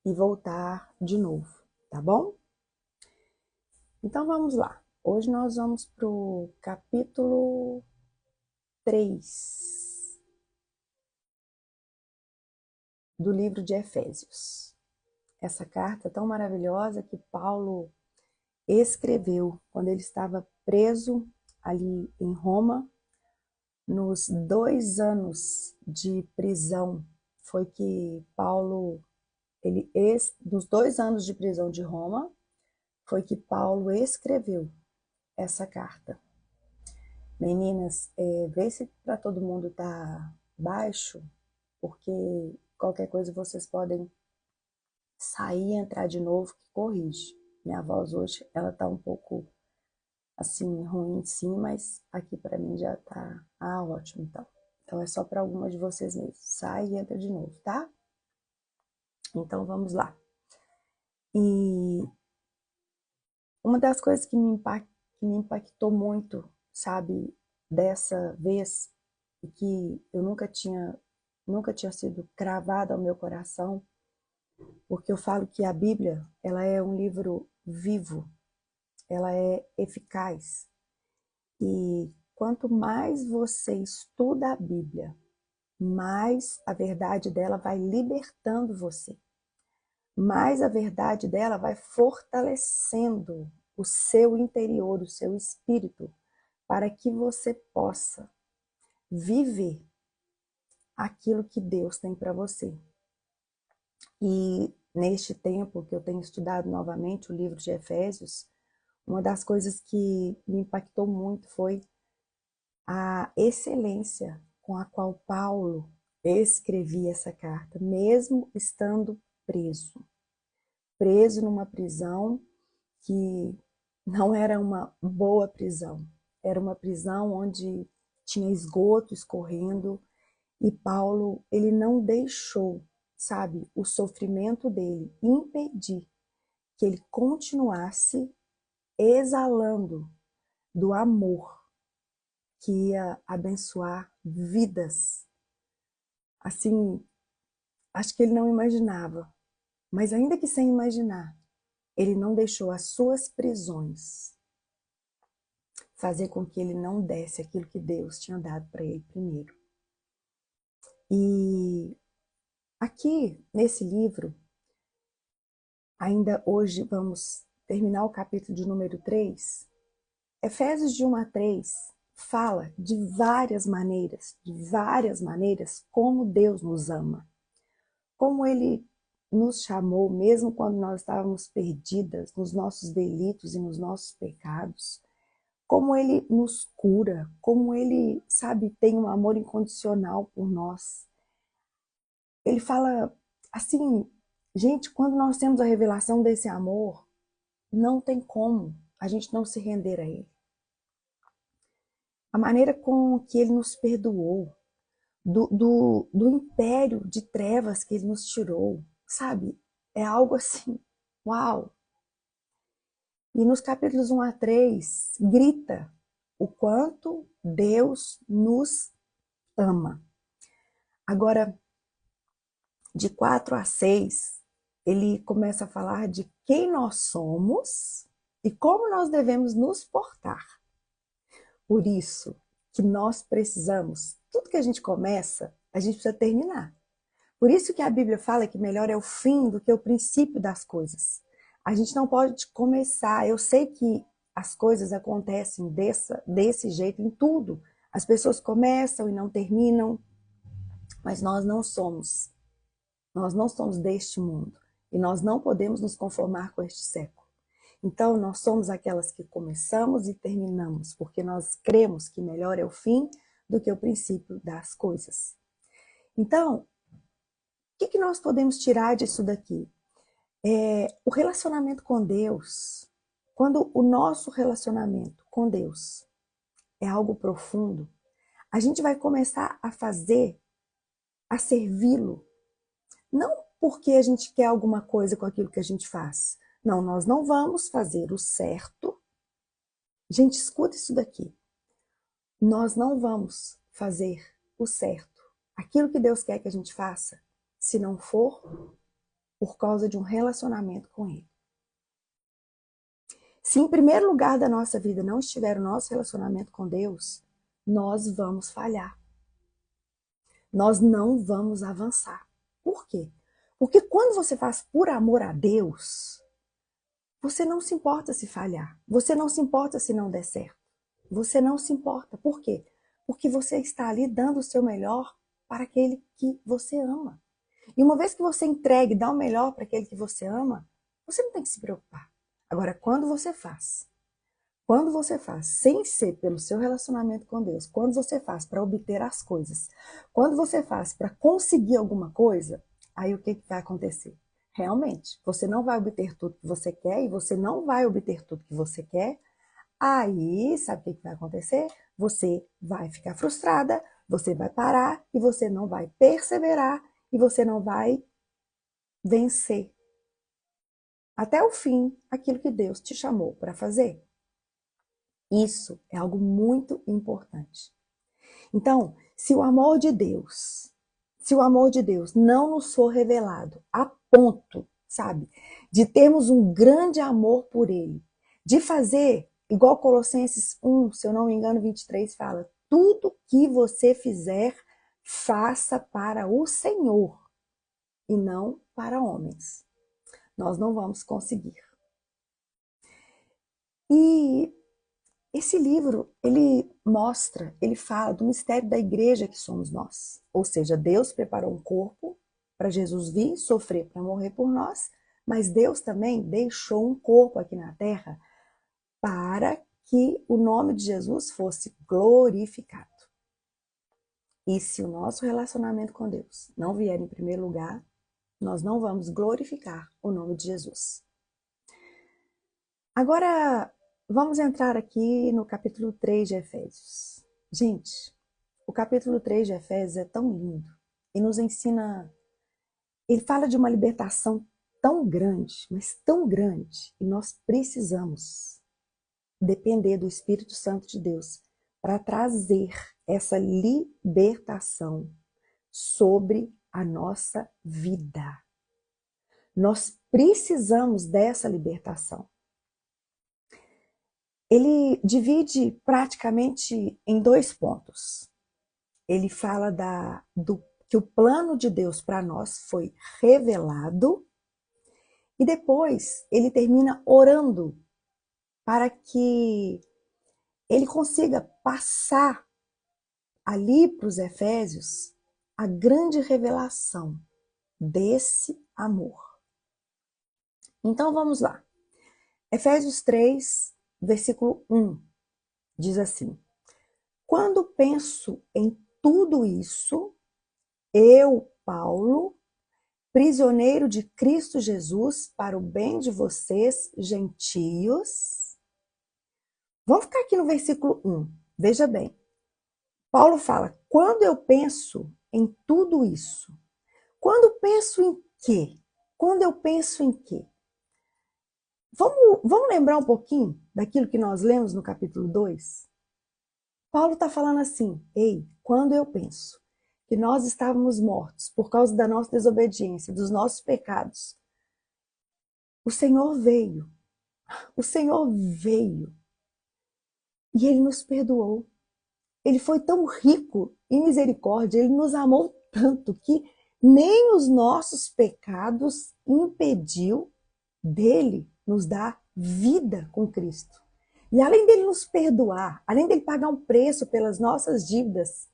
e voltar de novo, tá bom? Então vamos lá. Hoje nós vamos para o capítulo 3 do livro de Efésios. Essa carta tão maravilhosa que Paulo escreveu quando ele estava preso ali em Roma, nos 2 anos de prisão. Foi que Paulo, nos 2 anos de prisão de Roma, foi que Paulo escreveu essa carta. Meninas, vê se para todo mundo tá baixo, porque qualquer coisa vocês podem sair e entrar de novo que corrige. Minha voz hoje, ela tá um pouco assim, ruim sim, mas aqui para mim já tá ótimo então. Então é só para alguma de vocês mesmo. Sai e entra de novo, tá? Então vamos lá. E uma das coisas que me impactou muito, sabe, dessa vez, e que eu nunca tinha sido cravada ao meu coração, porque eu falo que a Bíblia, ela é um livro vivo, ela é eficaz. E quanto mais você estuda a Bíblia, mais a verdade dela vai libertando você. Mais a verdade dela vai fortalecendo o seu interior, o seu espírito, para que você possa viver aquilo que Deus tem para você. E neste tempo que eu tenho estudado novamente o livro de Efésios, uma das coisas que me impactou muito foi a excelência com a qual Paulo escrevia essa carta, mesmo estando preso. Preso numa prisão que não era uma boa prisão. Era uma prisão onde tinha esgoto escorrendo e Paulo, ele não deixou, sabe, o sofrimento dele impedir que ele continuasse exalando do amor que ia abençoar vidas. Assim, acho que ele não imaginava, mas ainda que sem imaginar, ele não deixou as suas prisões fazer com que ele não desse aquilo que Deus tinha dado para ele primeiro. E aqui, nesse livro, ainda hoje vamos terminar o capítulo de número 3. Efésios de 1 a 3 fala de várias maneiras, como Deus nos ama. Como Ele nos chamou, mesmo quando nós estávamos perdidas nos nossos delitos e nos nossos pecados. Como Ele nos cura, como Ele, sabe, tem um amor incondicional por nós. Ele fala assim, gente, quando nós temos a revelação desse amor, não tem como a gente não se render a Ele. A maneira com que Ele nos perdoou, do império de trevas que Ele nos tirou, sabe? É algo assim, uau! E nos capítulos 1 a 3, grita o quanto Deus nos ama. Agora, de 4 a 6, ele começa a falar de quem nós somos e como nós devemos nos portar. Por isso que nós precisamos, tudo que a gente começa, a gente precisa terminar. Por isso que a Bíblia fala que melhor é o fim do que o princípio das coisas. A gente não pode começar, eu sei que as coisas acontecem desse jeito em tudo. As pessoas começam e não terminam, mas nós não somos. Nós não somos deste mundo e nós não podemos nos conformar com este século. Então, nós somos aquelas que começamos e terminamos, porque nós cremos que melhor é o fim do que o princípio das coisas. Então, o que nós podemos tirar disso daqui? O relacionamento com Deus, quando o nosso relacionamento com Deus é algo profundo, a gente vai começar a servi-lo, não porque a gente quer alguma coisa com aquilo que a gente faz. Não, nós não vamos fazer o certo. Gente, escuta isso daqui. Nós não vamos fazer o certo, aquilo que Deus quer que a gente faça, se não for por causa de um relacionamento com Ele. Se em primeiro lugar da nossa vida não estiver o nosso relacionamento com Deus, nós vamos falhar. Nós não vamos avançar. Por quê? Porque quando você faz por amor a Deus, você não se importa se falhar. Você não se importa se não der certo. Você não se importa. Por quê? Porque você está ali dando o seu melhor para aquele que você ama. E uma vez que você entregue e dá o melhor para aquele que você ama, você não tem que se preocupar. Agora, quando você faz sem ser pelo seu relacionamento com Deus, quando você faz para obter as coisas, quando você faz para conseguir alguma coisa, aí o que vai acontecer? Realmente, você não vai obter tudo que você quer e você não vai obter tudo que você quer. Aí, sabe o que vai acontecer? Você vai ficar frustrada, você vai parar e você não vai perseverar e você não vai vencer até o fim aquilo que Deus te chamou para fazer. Isso é algo muito importante. Então, se o amor de Deus não nos for revelado a ponto, sabe, de termos um grande amor por Ele, de fazer, igual Colossenses 1, se eu não me engano, 23 fala, tudo que você fizer, faça para o Senhor e não para homens. Nós não vamos conseguir. E esse livro, ele fala do mistério da igreja que somos nós. Ou seja, Deus preparou um corpo para Jesus vir, sofrer para morrer por nós, mas Deus também deixou um corpo aqui na terra para que o nome de Jesus fosse glorificado. E se o nosso relacionamento com Deus não vier em primeiro lugar, nós não vamos glorificar o nome de Jesus. Agora, vamos entrar aqui no capítulo 3 de Efésios. Gente, o capítulo 3 de Efésios é tão lindo e nos ensina, ele fala de uma libertação tão grande, mas tão grande, e nós precisamos depender do Espírito Santo de Deus para trazer essa libertação sobre a nossa vida. Nós precisamos dessa libertação. Ele divide praticamente em 2 pontos. Ele fala que o plano de Deus para nós foi revelado e depois ele termina orando para que ele consiga passar ali para os Efésios a grande revelação desse amor. Então vamos lá. Efésios 3, versículo 1, diz assim: quando penso em tudo isso, eu, Paulo, prisioneiro de Cristo Jesus, para o bem de vocês, gentios. Vamos ficar aqui no versículo 1. Veja bem. Paulo fala, quando eu penso em tudo isso. Quando penso em quê? Quando eu penso em quê? Vamos lembrar um pouquinho daquilo que nós lemos no capítulo 2? Paulo está falando assim, ei, quando eu penso que nós estávamos mortos por causa da nossa desobediência, dos nossos pecados, o Senhor veio e Ele nos perdoou. Ele foi tão rico em misericórdia, Ele nos amou tanto que nem os nossos pecados impediu dele nos dar vida com Cristo. E além dele nos perdoar, além dele pagar um preço pelas nossas dívidas,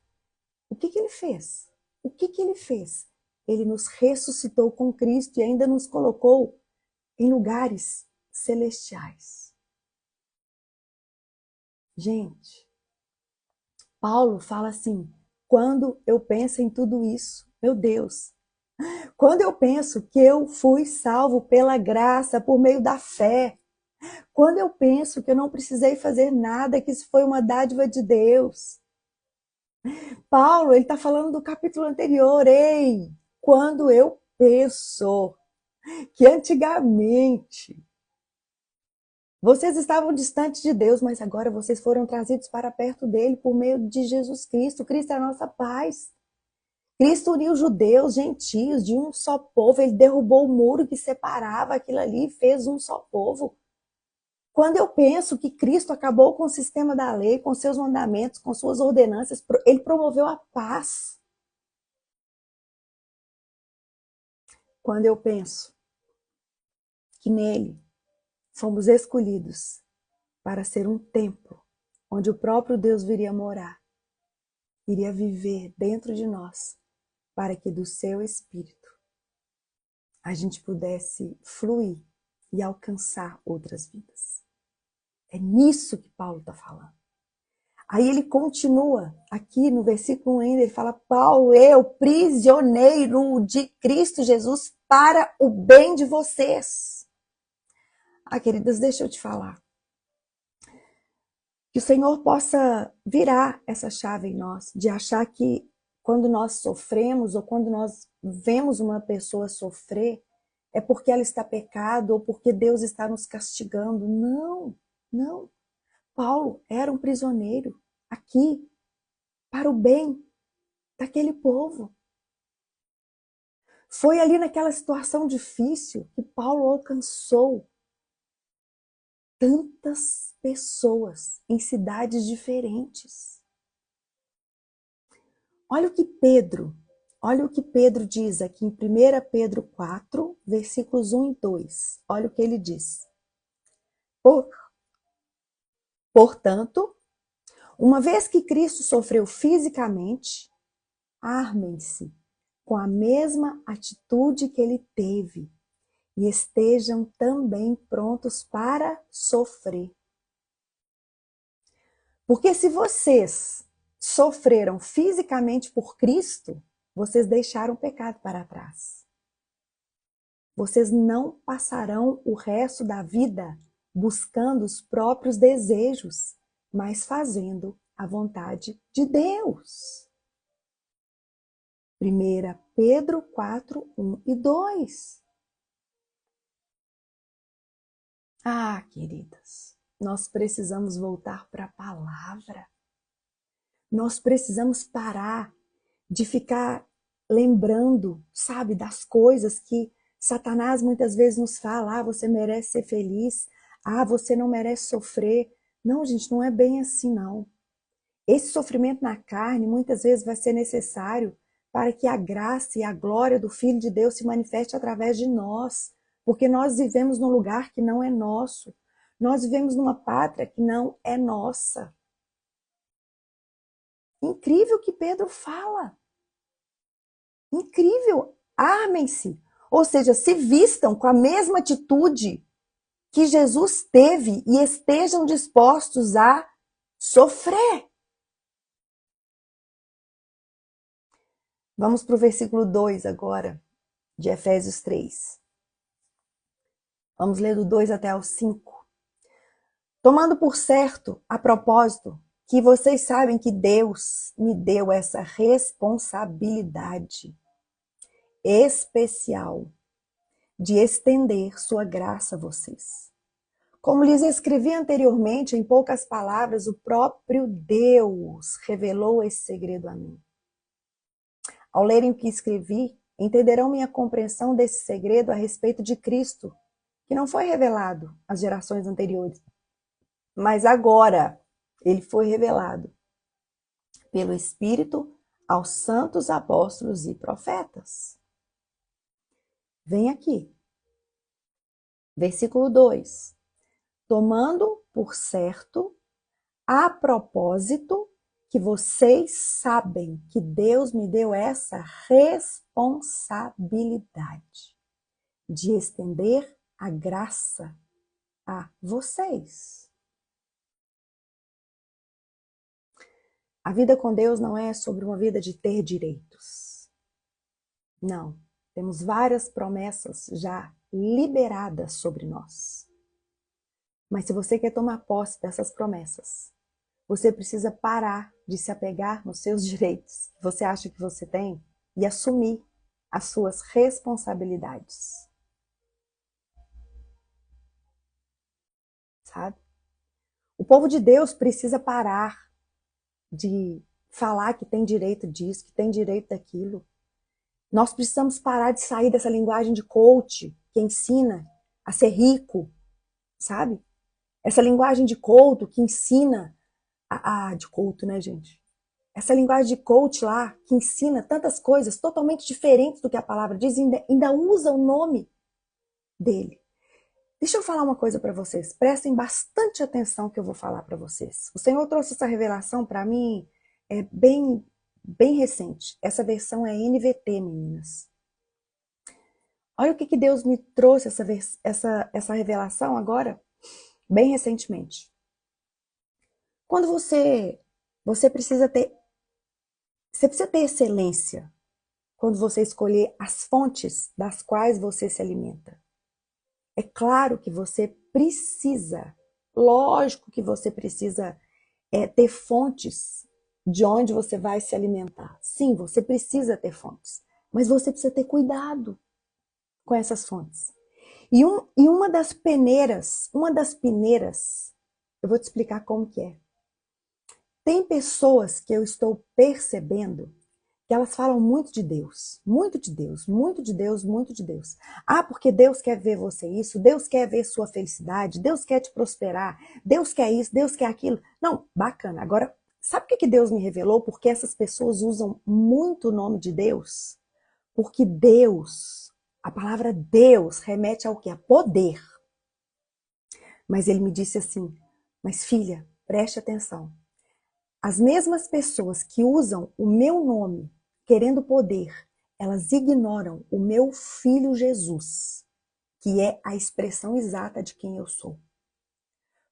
o que ele fez? O que ele fez? Ele nos ressuscitou com Cristo e ainda nos colocou em lugares celestiais. Gente, Paulo fala assim, quando eu penso em tudo isso, meu Deus, quando eu penso que eu fui salvo pela graça, por meio da fé, quando eu penso que eu não precisei fazer nada, que isso foi uma dádiva de Deus. Paulo, ele está falando do capítulo anterior, ei, quando eu penso que antigamente vocês estavam distantes de Deus, mas agora vocês foram trazidos para perto dele por meio de Jesus Cristo. Cristo é a nossa paz. Cristo uniu judeus, gentios, de um só povo. Ele derrubou o muro que separava aquilo ali e fez um só povo. Quando eu penso que Cristo acabou com o sistema da lei, com seus mandamentos, com suas ordenanças, ele promoveu a paz. Quando eu penso que nele fomos escolhidos para ser um templo onde o próprio Deus viria morar, iria viver dentro de nós, para que do seu Espírito a gente pudesse fluir e alcançar outras vidas. É nisso que Paulo está falando. Aí ele continua aqui no versículo 1 ainda, ele fala: Paulo, eu, prisioneiro de Cristo Jesus, para o bem de vocês. Queridas, deixa eu te falar. Que o Senhor possa virar essa chave em nós, de achar que quando nós sofremos ou quando nós vemos uma pessoa sofrer, é porque ela está pecado ou porque Deus está nos castigando. Não, não. Paulo era um prisioneiro aqui para o bem daquele povo. Foi ali naquela situação difícil que Paulo alcançou tantas pessoas em cidades diferentes. Olha o que Pedro diz aqui em 1 Pedro 4, versículos 1 e 2. Olha o que ele diz. Portanto, uma vez que Cristo sofreu fisicamente, armem-se com a mesma atitude que ele teve e estejam também prontos para sofrer. Porque se vocês sofreram fisicamente por Cristo, vocês deixaram o pecado para trás. Vocês não passarão o resto da vida buscando os próprios desejos, mas fazendo a vontade de Deus. 1 Pedro 4, 1 e 2. Queridas, nós precisamos voltar para a palavra. Nós precisamos parar de ficar lembrando, sabe, das coisas que Satanás muitas vezes nos fala: você merece ser feliz, você não merece sofrer. Não, gente, não é bem assim, não. Esse sofrimento na carne muitas vezes vai ser necessário para que a graça e a glória do Filho de Deus se manifeste através de nós, porque nós vivemos num lugar que não é nosso. Nós vivemos numa pátria que não é nossa. Incrível o que Pedro fala. Incrível. Armem-se. Ou seja, se vistam com a mesma atitude que Jesus teve e estejam dispostos a sofrer. Vamos para o versículo 2 agora, de Efésios 3. Vamos ler do 2 até o 5. Tomando por certo, a propósito, que vocês sabem que Deus me deu essa responsabilidade especial de estender sua graça a vocês. Como lhes escrevi anteriormente, em poucas palavras, o próprio Deus revelou esse segredo a mim. Ao lerem o que escrevi, entenderão minha compreensão desse segredo a respeito de Cristo, que não foi revelado às gerações anteriores, mas agora ele foi revelado pelo Espírito aos santos apóstolos e profetas. Vem aqui. Versículo 2. Tomando por certo, a propósito, que vocês sabem que Deus me deu essa responsabilidade de estender a graça a vocês. A vida com Deus não é sobre uma vida de ter direitos. Não. Temos várias promessas já liberadas sobre nós. Mas se você quer tomar posse dessas promessas, você precisa parar de se apegar nos seus direitos que você acha que você tem e assumir as suas responsabilidades. Sabe? O povo de Deus precisa parar de falar que tem direito disso, que tem direito daquilo. Nós precisamos parar de sair dessa linguagem de coach que ensina a ser rico, sabe? Essa linguagem de coach que ensina de coach, né, gente? Essa linguagem de coach lá que ensina tantas coisas totalmente diferentes do que a palavra diz, ainda usa o nome dele. Deixa eu falar uma coisa para vocês. Prestem bastante atenção que eu vou falar para vocês. O Senhor trouxe essa revelação para mim bem recente. Essa versão é NVT, meninas. Olha o que Deus me trouxe essa revelação agora, bem recentemente. Quando você precisa ter excelência quando você escolher as fontes das quais você se alimenta. É claro que você precisa, lógico que você precisa ter fontes de onde você vai se alimentar. Sim, você precisa ter fontes, mas você precisa ter cuidado com essas fontes. E uma das peneiras, eu vou te explicar como que é. Tem pessoas que eu estou percebendo que elas falam muito de Deus, muito de Deus, muito de Deus, muito de Deus. Ah, porque Deus quer ver você isso, Deus quer ver sua felicidade, Deus quer te prosperar, Deus quer isso, Deus quer aquilo. Não, bacana. Agora, sabe o que Deus me revelou? Porque essas pessoas usam muito o nome de Deus? Porque Deus, a palavra Deus remete ao quê? A poder. Mas ele me disse assim, mas filha, preste atenção. As mesmas pessoas que usam o meu nome querendo poder, elas ignoram o meu filho Jesus, que é a expressão exata de quem eu sou.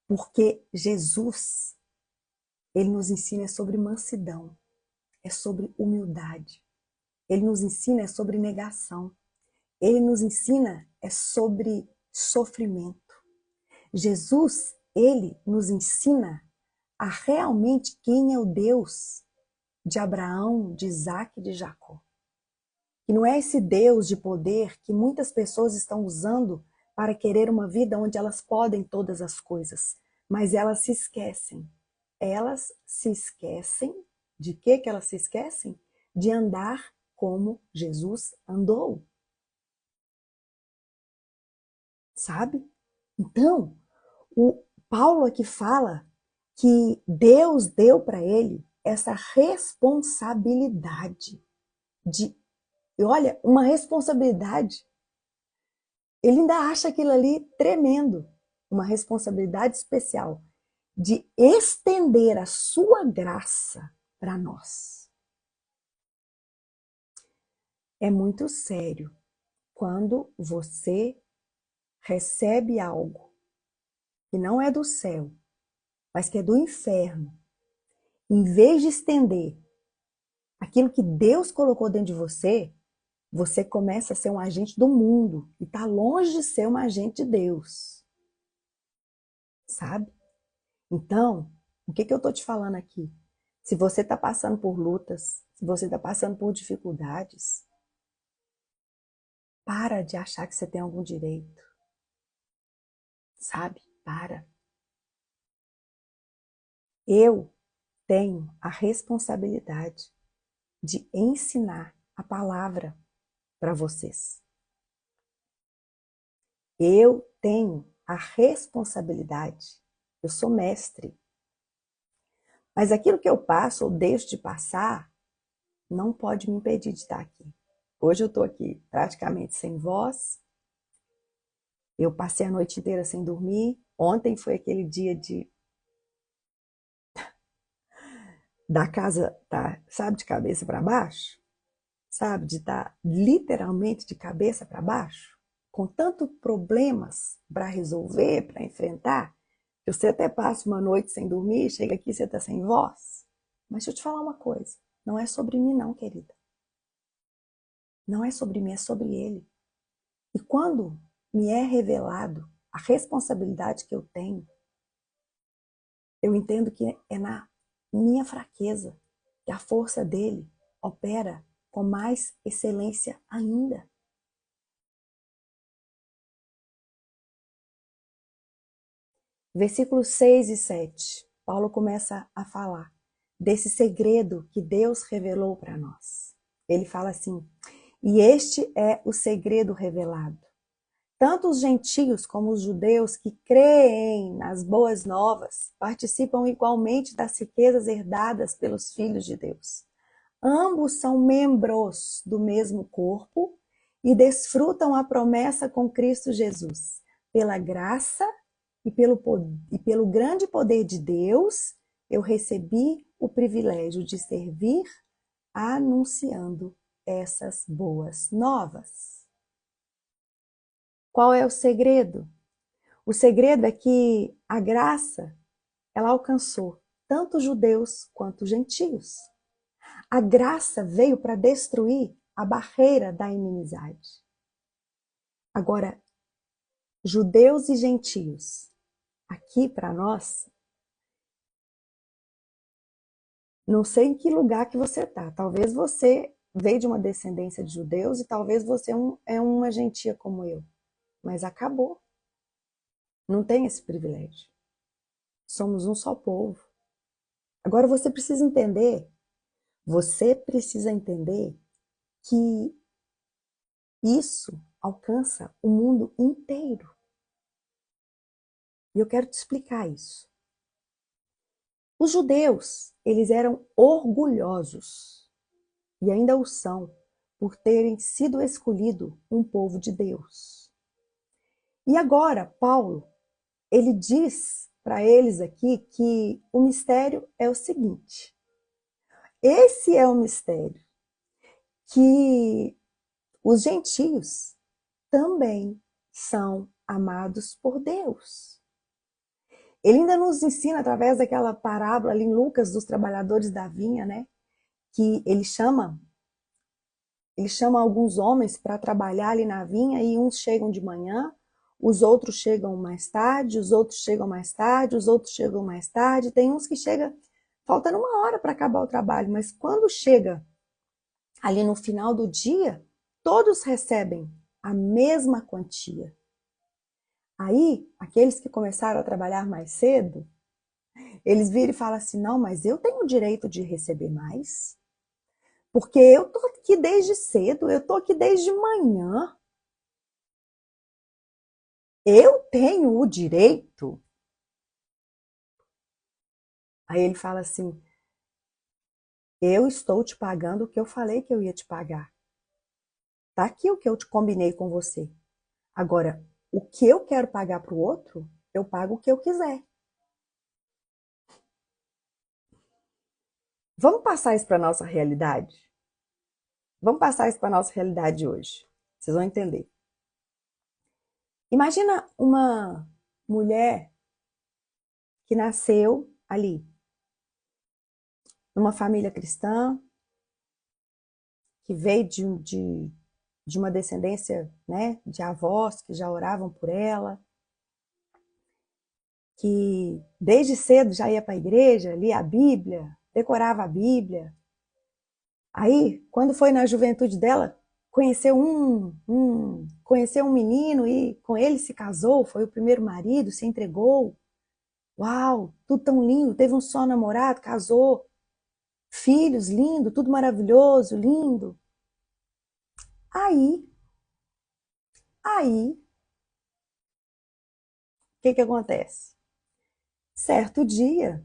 Porque Jesus, ele nos ensina sobre mansidão, é sobre humildade. Ele nos ensina sobre negação. Ele nos ensina sobre sofrimento. Jesus, ele nos ensina a realmente quem é o Deus de Abraão, de Isaac e de Jacó. E não é esse Deus de poder que muitas pessoas estão usando para querer uma vida onde elas podem todas as coisas, mas elas se esquecem. Elas se esquecem de que elas se esquecem? De andar como Jesus andou. Sabe? Então, o Paulo aqui fala que Deus deu para ele essa responsabilidade olha, uma responsabilidade. Ele ainda acha aquilo ali tremendo, uma responsabilidade especial de estender a sua graça para nós. É muito sério quando você recebe algo que não é do céu, mas que é do inferno. Em vez de estender aquilo que Deus colocou dentro de você, você começa a ser um agente do mundo e está longe de ser um agente de Deus. Sabe? Então, o que eu estou te falando aqui? Se você está passando por lutas, se você está passando por dificuldades, para de achar que você tem algum direito. Sabe? Para. Eu tenho a responsabilidade de ensinar a palavra para vocês. Eu tenho a responsabilidade. Eu sou mestre. Mas aquilo que eu passo ou deixo de passar não pode me impedir de estar aqui. Hoje eu estou aqui praticamente sem voz. Eu passei a noite inteira sem dormir. Ontem foi aquele dia da casa, tá, sabe, de cabeça para baixo? Sabe, de estar literalmente de cabeça para baixo? Com tantos problemas para resolver, para enfrentar, que você até passa uma noite sem dormir, chega aqui e você está sem voz. Mas deixa eu te falar uma coisa. Não é sobre mim não, querida. Não é sobre mim, é sobre ele. E quando me é revelado a responsabilidade que eu tenho, eu entendo que é na minha fraqueza que a força dele opera com mais excelência ainda. Versículos 6 e 7, Paulo começa a falar desse segredo que Deus revelou para nós. Ele fala assim: e este é o segredo revelado. Tanto os gentios como os judeus que creem nas boas novas participam igualmente das riquezas herdadas pelos filhos de Deus. Ambos são membros do mesmo corpo e desfrutam a promessa com Cristo Jesus. Pela graça e pelo grande poder de Deus, eu recebi o privilégio de servir anunciando essas boas novas. Qual é o segredo? O segredo é que a graça, ela alcançou tanto judeus quanto gentios. A graça veio para destruir a barreira da inimizade. Agora, judeus e gentios, aqui para nós, não sei em que lugar que você está. Talvez você veio de uma descendência de judeus e talvez você é uma gentia como eu. Mas acabou. Não tem esse privilégio. Somos um só povo. Agora você precisa entender que isso alcança o mundo inteiro. E eu quero te explicar isso. Os judeus, eles eram orgulhosos, e ainda o são, por terem sido escolhido um povo de Deus. E agora, Paulo, ele diz para eles aqui que o mistério é o seguinte: esse é o mistério, que os gentios também são amados por Deus. Ele ainda nos ensina através daquela parábola ali em Lucas dos trabalhadores da vinha, né? Que ele chama alguns homens para trabalhar ali na vinha e uns chegam de manhã, os outros chegam mais tarde, os outros chegam mais tarde, os outros chegam mais tarde. Tem uns que chegam faltando uma hora para acabar o trabalho, mas quando chega ali no final do dia, todos recebem a mesma quantia. Aí, aqueles que começaram a trabalhar mais cedo, eles viram e falam assim: não, mas eu tenho o direito de receber mais, porque eu tô aqui desde cedo, eu tô aqui desde manhã. Eu tenho o direito. Aí ele fala assim: eu estou te pagando o que eu falei que eu ia te pagar. Tá aqui o que eu te combinei com você. Agora, o que eu quero pagar para o outro, eu pago o que eu quiser. Vamos passar isso para a nossa realidade? Vamos passar isso para a nossa realidade hoje. Vocês vão entender. Imagina uma mulher que nasceu ali, numa família cristã, que veio de uma descendência, né, de avós que já oravam por ela, que desde cedo já ia para a igreja, lia a Bíblia, decorava a Bíblia. Aí, quando foi na juventude dela, conheceu um menino e com ele se casou, foi o primeiro marido, se entregou. Uau, tudo tão lindo, teve um só namorado, casou, filhos, lindo, tudo maravilhoso, lindo. Aí, o que acontece? Certo dia,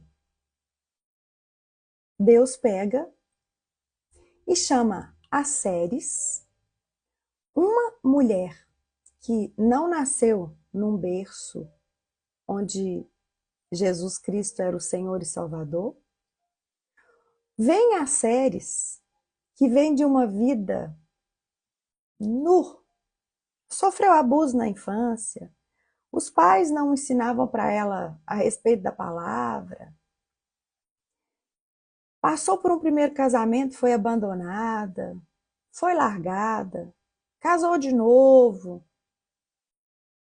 Deus pega e chama a Ceres, uma mulher que não nasceu num berço onde Jesus Cristo era o Senhor e Salvador. Vem a Ceres, que vem de uma vida sofreu abuso na infância, os pais não ensinavam para ela a respeito da palavra, passou por um primeiro casamento, foi abandonada, foi largada, casou de novo.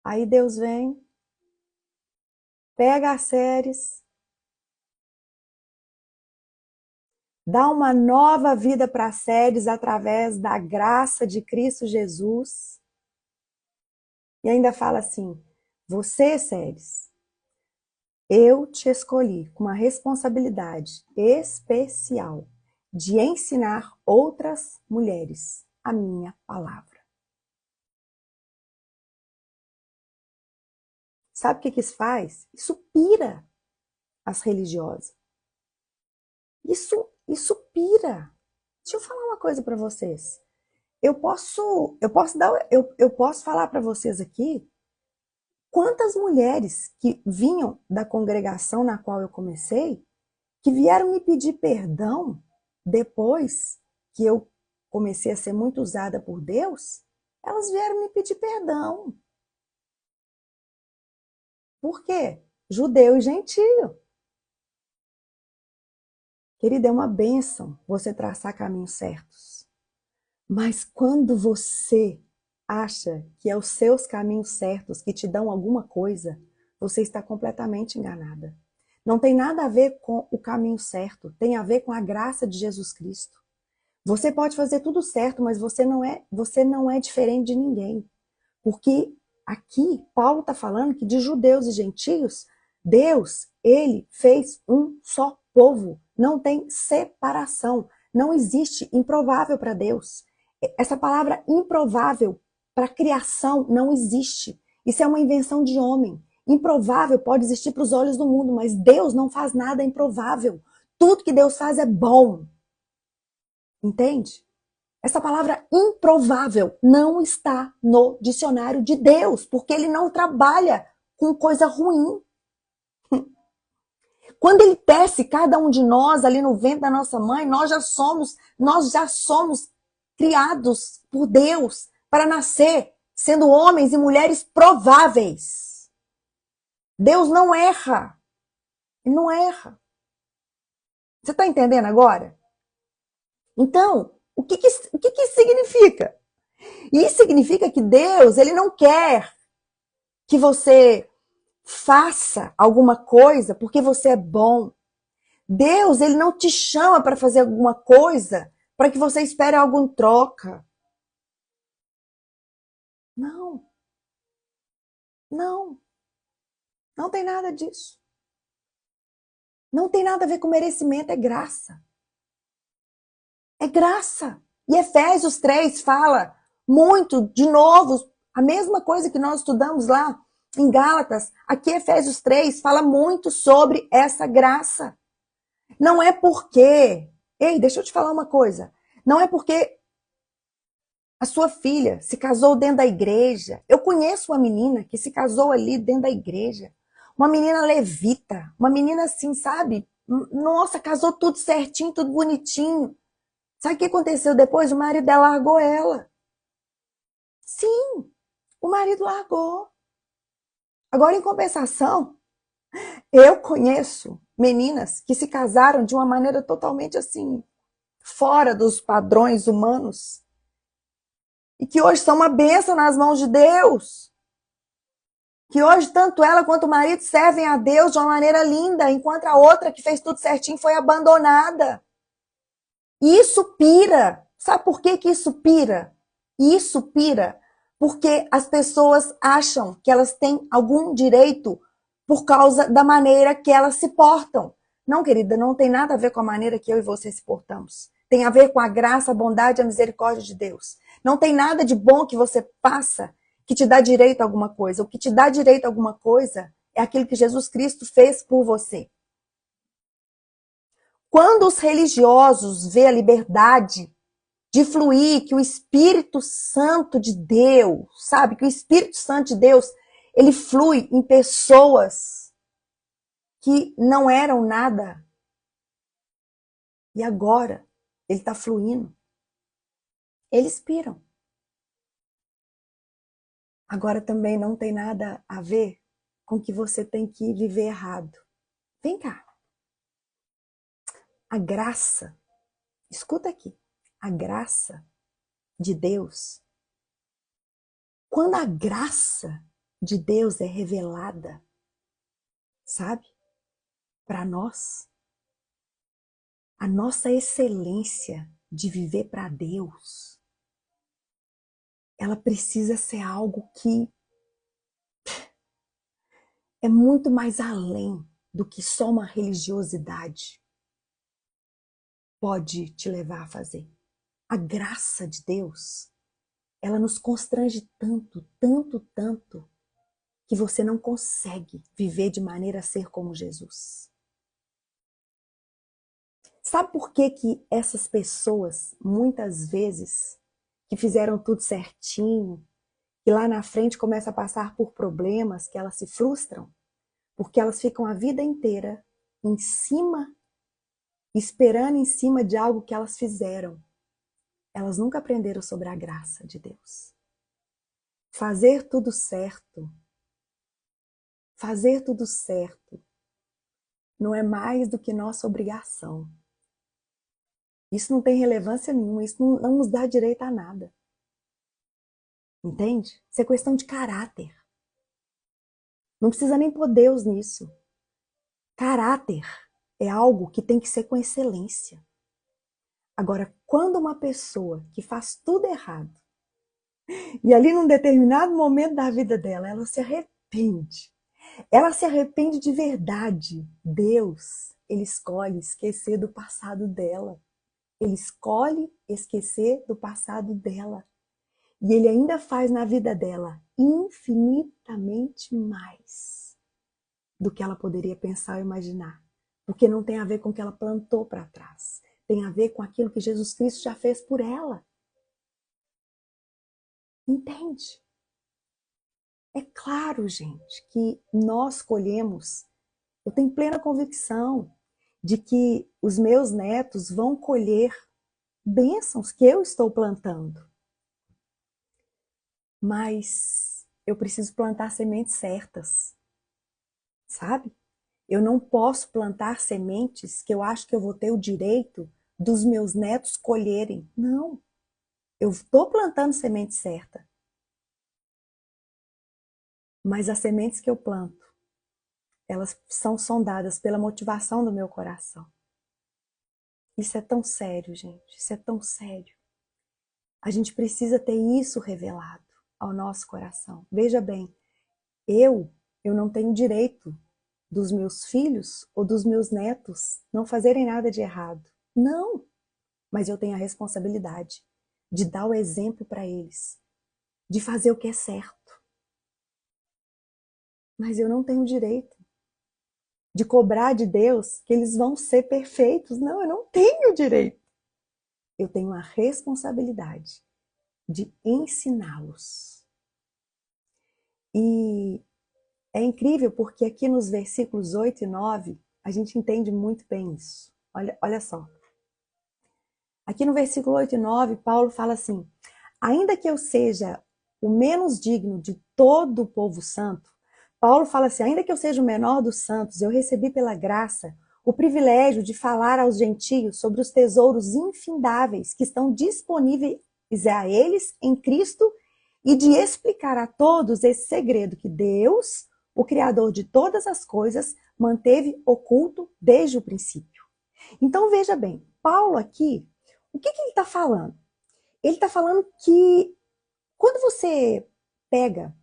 Aí Deus vem, pega a Ceres, dá uma nova vida para Ceres através da graça de Cristo Jesus. E ainda fala assim: você, Ceres, Eu te escolhi com uma responsabilidade especial de ensinar outras mulheres a minha palavra. Sabe o que isso faz? Isso pira as religiosas. Isso pira. Deixa eu falar uma coisa para vocês. Eu posso falar para vocês aqui quantas mulheres que vinham da congregação na qual eu comecei, que vieram me pedir perdão depois que eu comecei a ser muito usada por Deus, elas vieram me pedir perdão. Por quê? Judeu e gentio. Querida, é uma bênção você traçar caminhos certos. Mas quando você acha que é os seus caminhos certos que te dão alguma coisa, você está completamente enganada. Não tem nada a ver com o caminho certo, tem a ver com a graça de Jesus Cristo. Você pode fazer tudo certo, mas você não é diferente de ninguém. Porque aqui Paulo está falando que de judeus e gentios, Deus, ele fez um só povo. Não tem separação. Não existe improvável para Deus. Essa palavra improvável para criação não existe. Isso é uma invenção de homem. Improvável pode existir para os olhos do mundo, mas Deus não faz nada improvável. Tudo que Deus faz é bom. Entende? Essa palavra improvável não está no dicionário de Deus, porque ele não trabalha com coisa ruim. Quando ele tece cada um de nós ali no ventre da nossa mãe, nós já somos criados por Deus para nascer sendo homens e mulheres prováveis. Deus não erra. Ele não erra. Você está entendendo agora? Então, o que isso significa? Isso significa que Deus, ele não quer que você faça alguma coisa porque você é bom. Deus, ele não te chama para fazer alguma coisa para que você espere algo em troca. Não. Não. Não tem nada disso. Não tem nada a ver com merecimento, é graça. É graça. E Efésios 3 fala muito, de novo, a mesma coisa que nós estudamos lá em Gálatas. Aqui Efésios 3 fala muito sobre essa graça. Não é porque... Ei, deixa eu te falar uma coisa. Não é porque a sua filha se casou dentro da igreja. Eu conheço uma menina que se casou ali dentro da igreja. Uma menina levita. Uma menina assim, sabe? Nossa, casou tudo certinho, tudo bonitinho. Sabe o que aconteceu depois? O marido dela largou ela. Sim, o marido largou. Agora, em compensação, eu conheço meninas que se casaram de uma maneira totalmente assim, fora dos padrões humanos. E que hoje são uma bênção nas mãos de Deus. Que hoje tanto ela quanto o marido servem a Deus de uma maneira linda, enquanto a outra que fez tudo certinho foi abandonada. E isso pira. Sabe por que isso pira? Isso pira porque as pessoas acham que elas têm algum direito por causa da maneira que elas se portam. Não, querida, não tem nada a ver com a maneira que eu e você se portamos. Tem a ver com a graça, a bondade e a misericórdia de Deus. Não tem nada de bom que você passa que te dá direito a alguma coisa. O que te dá direito a alguma coisa é aquilo que Jesus Cristo fez por você. Quando os religiosos vê a liberdade de fluir, que o Espírito Santo de Deus, sabe? Que o Espírito Santo de Deus, ele flui em pessoas que não eram nada. E agora ele está fluindo. Eles piram. Agora também não tem nada a ver com que você tem que viver errado. Vem cá. A graça, escuta aqui, a graça de Deus, quando a graça de Deus é revelada, sabe, para nós, a nossa excelência de viver para Deus, ela precisa ser algo que é muito mais além. do que só uma religiosidade pode te levar a fazer. A graça de Deus, ela nos constrange tanto, tanto, tanto, que você não consegue viver de maneira a ser como Jesus. Sabe por que que essas pessoas, muitas vezes, que fizeram tudo certinho, e lá na frente começam a passar por problemas, que elas se frustram? Porque elas ficam a vida inteira em cima, esperando em cima de algo que elas fizeram. Elas nunca aprenderam sobre a graça de Deus. Fazer tudo certo não é mais do que nossa obrigação. Isso não tem relevância nenhuma, isso não nos dá direito a nada. Entende? Isso é questão de caráter. Não precisa nem pôr Deus nisso. Caráter é algo que tem que ser com excelência. Agora, quando uma pessoa que faz tudo errado, e ali num determinado momento da vida dela, ela se arrepende de verdade, Deus, ele escolhe esquecer do passado dela. Ele escolhe esquecer do passado dela. E ele ainda faz na vida dela infinitamente mais do que ela poderia pensar ou imaginar. Porque não tem a ver com o que ela plantou para trás. Tem a ver com aquilo que Jesus Cristo já fez por ela. Entende? É claro, gente, que nós colhemos. Eu tenho plena convicção de que os meus netos vão colher bênçãos que eu estou plantando. Mas eu preciso plantar sementes certas, sabe? Eu não posso plantar sementes que eu acho que eu vou ter o direito dos meus netos colherem. Não, eu estou plantando semente certa. Mas as sementes que eu planto, elas são sondadas pela motivação do meu coração. Isso é tão sério, gente, isso é tão sério. A gente precisa ter isso revelado ao nosso coração. Veja bem, eu não tenho direito dos meus filhos ou dos meus netos não fazerem nada de errado. Não, mas eu tenho a responsabilidade de dar o exemplo para eles, de fazer o que é certo. Mas eu não tenho direito de cobrar de Deus que eles vão ser perfeitos. Não, eu não tenho direito. Eu tenho a responsabilidade de ensiná-los. E é incrível porque aqui nos versículos 8 e 9, a gente entende muito bem isso. Olha só. Aqui no versículo 8 e 9, Paulo fala assim: ainda que eu seja o menos digno de todo o povo santo, Paulo fala assim, ainda que eu seja o menor dos santos, eu recebi pela graça o privilégio de falar aos gentios sobre os tesouros infindáveis que estão disponíveis a eles em Cristo e de explicar a todos esse segredo que Deus, o Criador de todas as coisas, manteve oculto desde o princípio. Então veja bem, Paulo aqui, o que ele está falando? Ele está falando que quando você pega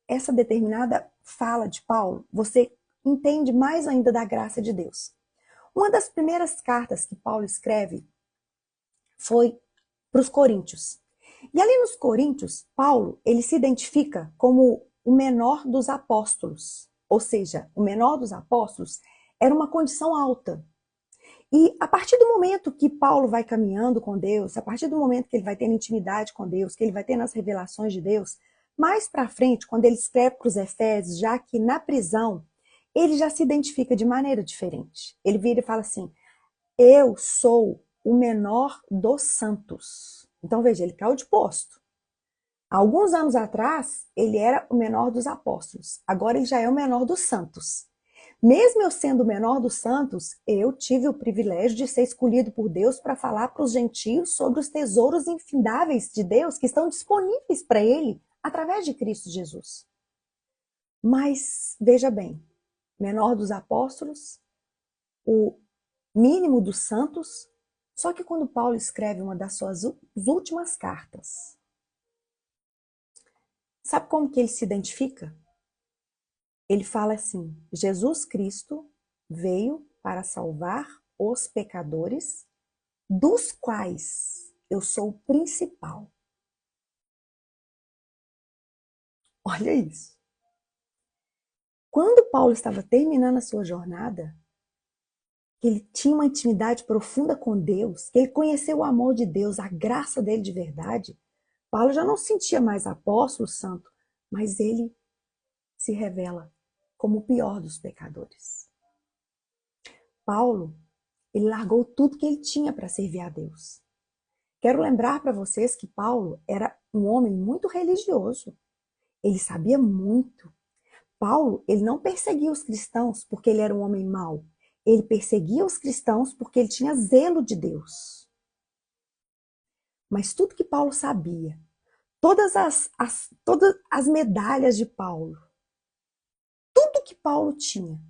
essa determinada fala de Paulo, você entende mais ainda da graça de Deus. Uma das primeiras cartas que Paulo escreve foi para os Coríntios. E ali nos Coríntios, Paulo, ele se identifica como o menor dos apóstolos. Ou seja, o menor dos apóstolos era uma condição alta. E a partir do momento que Paulo vai caminhando com Deus, a partir do momento que ele vai tendo intimidade com Deus, que ele vai tendo as revelações de Deus, mais para frente, quando ele escreve para os Efésios, já que na prisão, ele já se identifica de maneira diferente. Ele vira e fala assim, eu sou o menor dos santos. Então veja, ele caiu de posto. Há alguns anos atrás, ele era o menor dos apóstolos. Agora ele já é o menor dos santos. Mesmo eu sendo o menor dos santos, eu tive o privilégio de ser escolhido por Deus para falar para os gentios sobre os tesouros infindáveis de Deus que estão disponíveis para ele através de Cristo Jesus. Mas, veja bem, menor dos apóstolos, o mínimo dos santos, só que quando Paulo escreve uma das suas últimas cartas, sabe como que ele se identifica? Ele fala assim, Jesus Cristo veio para salvar os pecadores, dos quais eu sou o principal. Olha isso. Quando Paulo estava terminando a sua jornada, que ele tinha uma intimidade profunda com Deus, que ele conheceu o amor de Deus, a graça dele de verdade, Paulo já não se sentia mais apóstolo santo, mas ele se revela como o pior dos pecadores. Paulo, ele largou tudo que ele tinha para servir a Deus. Quero lembrar para vocês que Paulo era um homem muito religioso. Ele sabia muito. Paulo, ele não perseguia os cristãos porque ele era um homem mau. Ele perseguia os cristãos porque ele tinha zelo de Deus. Mas tudo que Paulo sabia, todas as medalhas de Paulo, tudo que Paulo tinha,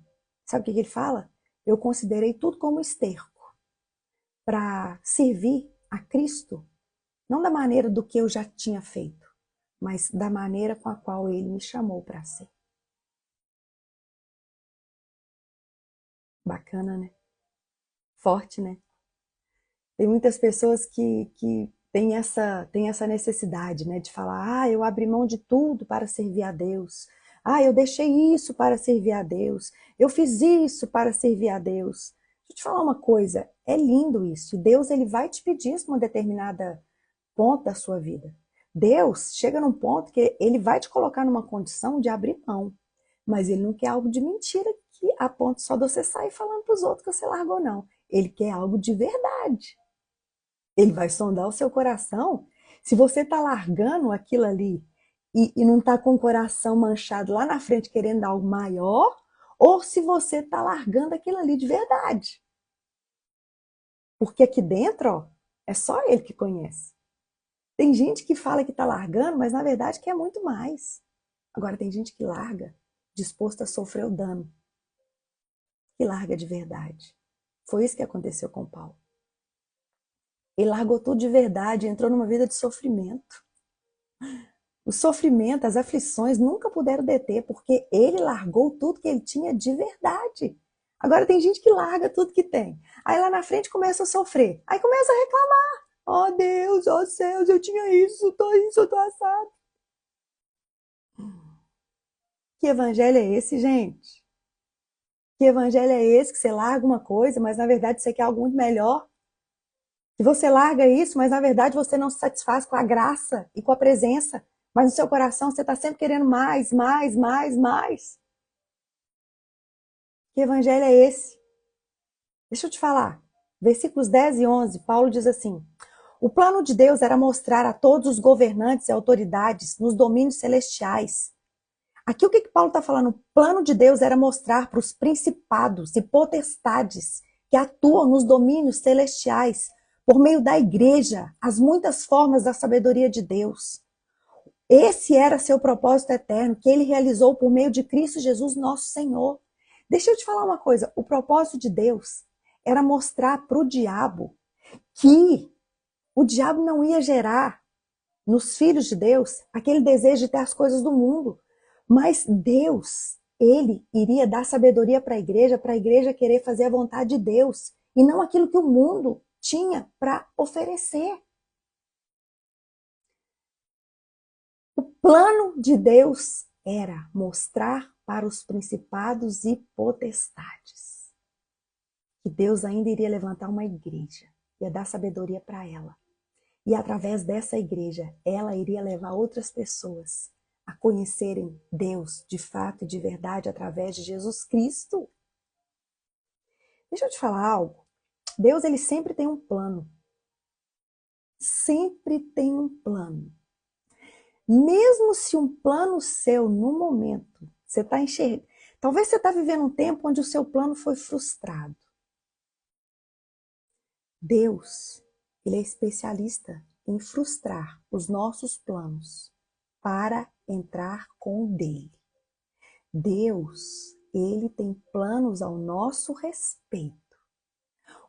sabe o que ele fala? Eu considerei tudo como esterco para servir a Cristo, não da maneira do que eu já tinha feito, mas da maneira com a qual ele me chamou para ser. Bacana, né? Forte, né? Tem muitas pessoas que têm essa necessidade, né? De falar, eu abri mão de tudo para servir a Deus. Eu deixei isso para servir a Deus. Eu fiz isso para servir a Deus. Deixa eu te falar uma coisa, é lindo isso. E Deus, ele vai te pedir isso numa determinada ponto da sua vida. Deus chega num ponto que ele vai te colocar numa condição de abrir mão. Mas ele não quer algo de mentira que a ponto só de você sair falando para os outros que você largou, não. Ele quer algo de verdade. Ele vai sondar o seu coração. Se você está largando aquilo ali e não está com o coração manchado lá na frente querendo algo maior, ou se você está largando aquilo ali de verdade. Porque aqui dentro, ó, é só ele que conhece. Tem gente que fala que está largando, mas na verdade quer muito mais. Agora tem gente que larga disposto a sofrer o dano. Que larga de verdade. Foi isso que aconteceu com Paulo. Ele largou tudo de verdade, entrou numa vida de sofrimento. O sofrimento, as aflições nunca puderam deter, porque ele largou tudo que ele tinha de verdade. Agora tem gente que larga tudo que tem. Aí lá na frente começa a sofrer. Aí começa a reclamar. Oh Deus, oh céus, eu tinha isso, eu tô assado. Que evangelho é esse, gente? Que evangelho é esse que você larga uma coisa, mas na verdade você quer algo muito melhor? Que você larga isso, mas na verdade você não se satisfaz com a graça e com a presença. Mas no seu coração você está sempre querendo mais, mais, mais, mais. Que evangelho é esse? Deixa eu te falar. Versículos 10 e 11, Paulo diz assim: o plano de Deus era mostrar a todos os governantes e autoridades nos domínios celestiais. Aqui o que Paulo está falando? O plano de Deus era mostrar para os principados e potestades que atuam nos domínios celestiais, por meio da igreja, as muitas formas da sabedoria de Deus. Esse era seu propósito eterno, que ele realizou por meio de Cristo Jesus, nosso Senhor. Deixa eu te falar uma coisa, o propósito de Deus era mostrar para o diabo que o diabo não ia gerar nos filhos de Deus aquele desejo de ter as coisas do mundo, mas Deus, ele iria dar sabedoria para a igreja querer fazer a vontade de Deus e não aquilo que o mundo tinha para oferecer. O plano de Deus era mostrar para os principados e potestades que Deus ainda iria levantar uma igreja, ia dar sabedoria para ela. E através dessa igreja, ela iria levar outras pessoas a conhecerem Deus de fato e de verdade através de Jesus Cristo. Deixa eu te falar algo. Deus, ele sempre tem um plano. Sempre tem um plano. Mesmo se um plano seu, no momento, você está enxergando. Talvez você está vivendo um tempo onde o seu plano foi frustrado. Deus, ele é especialista em frustrar os nossos planos para entrar com o dele. Deus, ele tem planos ao nosso respeito.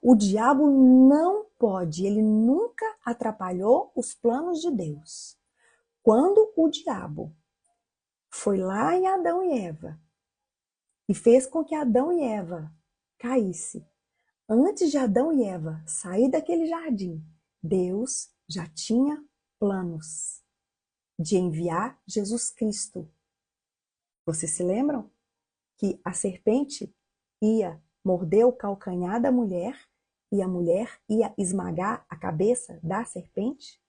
O diabo não pode, ele nunca atrapalhou os planos de Deus. Quando o diabo foi lá em Adão e Eva e fez com que Adão e Eva caísse, antes de Adão e Eva sair daquele jardim, Deus já tinha planos de enviar Jesus Cristo. Vocês se lembram que a serpente ia morder o calcanhar da mulher e a mulher ia esmagar a cabeça da serpente?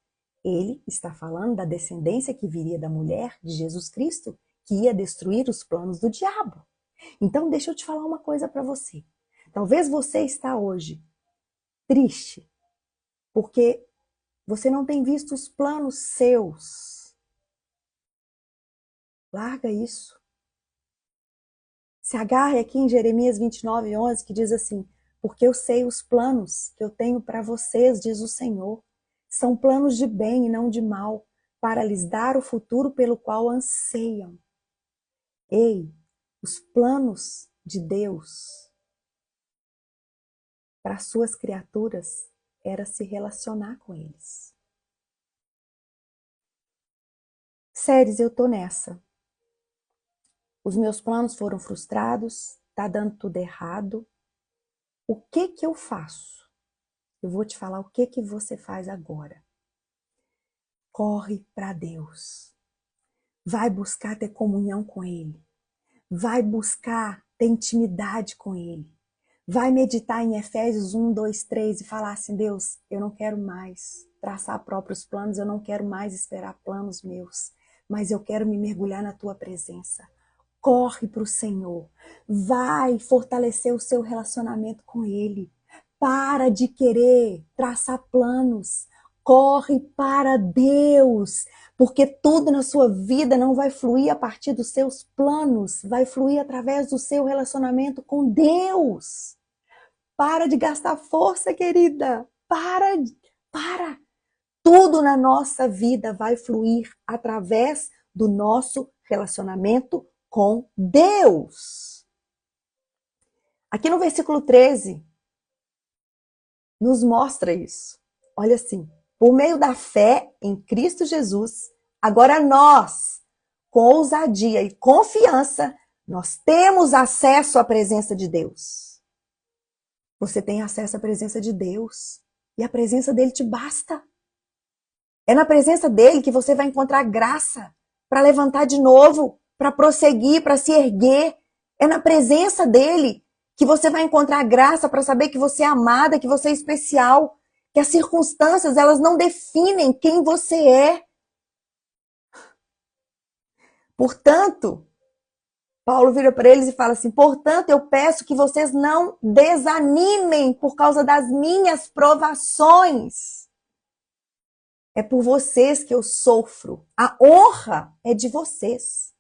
Ele está falando da descendência que viria da mulher, de Jesus Cristo, que ia destruir os planos do diabo. Então, deixa eu te falar uma coisa para você. Talvez você está hoje triste, porque você não tem visto os planos seus. Larga isso. Se agarre aqui em Jeremias 29:11, que diz assim: porque eu sei os planos que eu tenho para vocês, diz o Senhor. São planos de bem e não de mal, para lhes dar o futuro pelo qual anseiam. Ei, os planos de Deus para suas criaturas era se relacionar com eles. Séries, eu tô nessa. Os meus planos foram frustrados, tá dando tudo errado. O que eu faço? Eu vou te falar o que você faz agora. Corre para Deus. Vai buscar ter comunhão com Ele. Vai buscar ter intimidade com Ele. Vai meditar em Efésios 1, 2, 3 e falar assim: Deus, eu não quero mais traçar próprios planos, eu não quero mais esperar planos meus, mas eu quero me mergulhar na Tua presença. Corre para o Senhor. Vai fortalecer o seu relacionamento com Ele. Para de querer traçar planos. Corre para Deus, porque tudo na sua vida não vai fluir a partir dos seus planos, vai fluir através do seu relacionamento com Deus. Para de gastar força, querida. Para. Tudo na nossa vida vai fluir através do nosso relacionamento com Deus. Aqui no versículo 13, nos mostra isso. Olha assim: por meio da fé em Cristo Jesus, agora nós, com ousadia e confiança, nós temos acesso à presença de Deus. Você tem acesso à presença de Deus e a presença dele te basta. É na presença dele que você vai encontrar graça para levantar de novo, para prosseguir, para se erguer. É na presença dele que você vai encontrar graça para saber que você é amada, que você é especial, que as circunstâncias, elas não definem quem você é. Portanto, Paulo vira para eles e fala assim: portanto, eu peço que vocês não desanimem por causa das minhas provações. É por vocês que eu sofro. A honra é de vocês.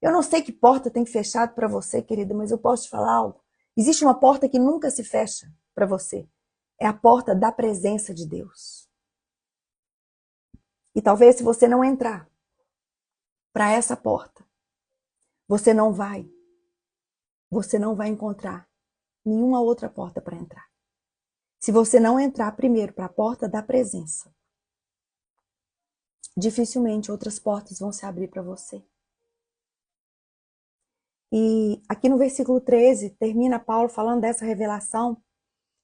Eu não sei que porta tem fechado para você, querida, mas eu posso te falar algo. Existe uma porta que nunca se fecha para você. É a porta da presença de Deus. E talvez se você não entrar para essa porta, você não vai encontrar nenhuma outra porta para entrar. Se você não entrar primeiro para a porta da presença, dificilmente outras portas vão se abrir para você. E aqui no versículo 13, termina Paulo falando dessa revelação.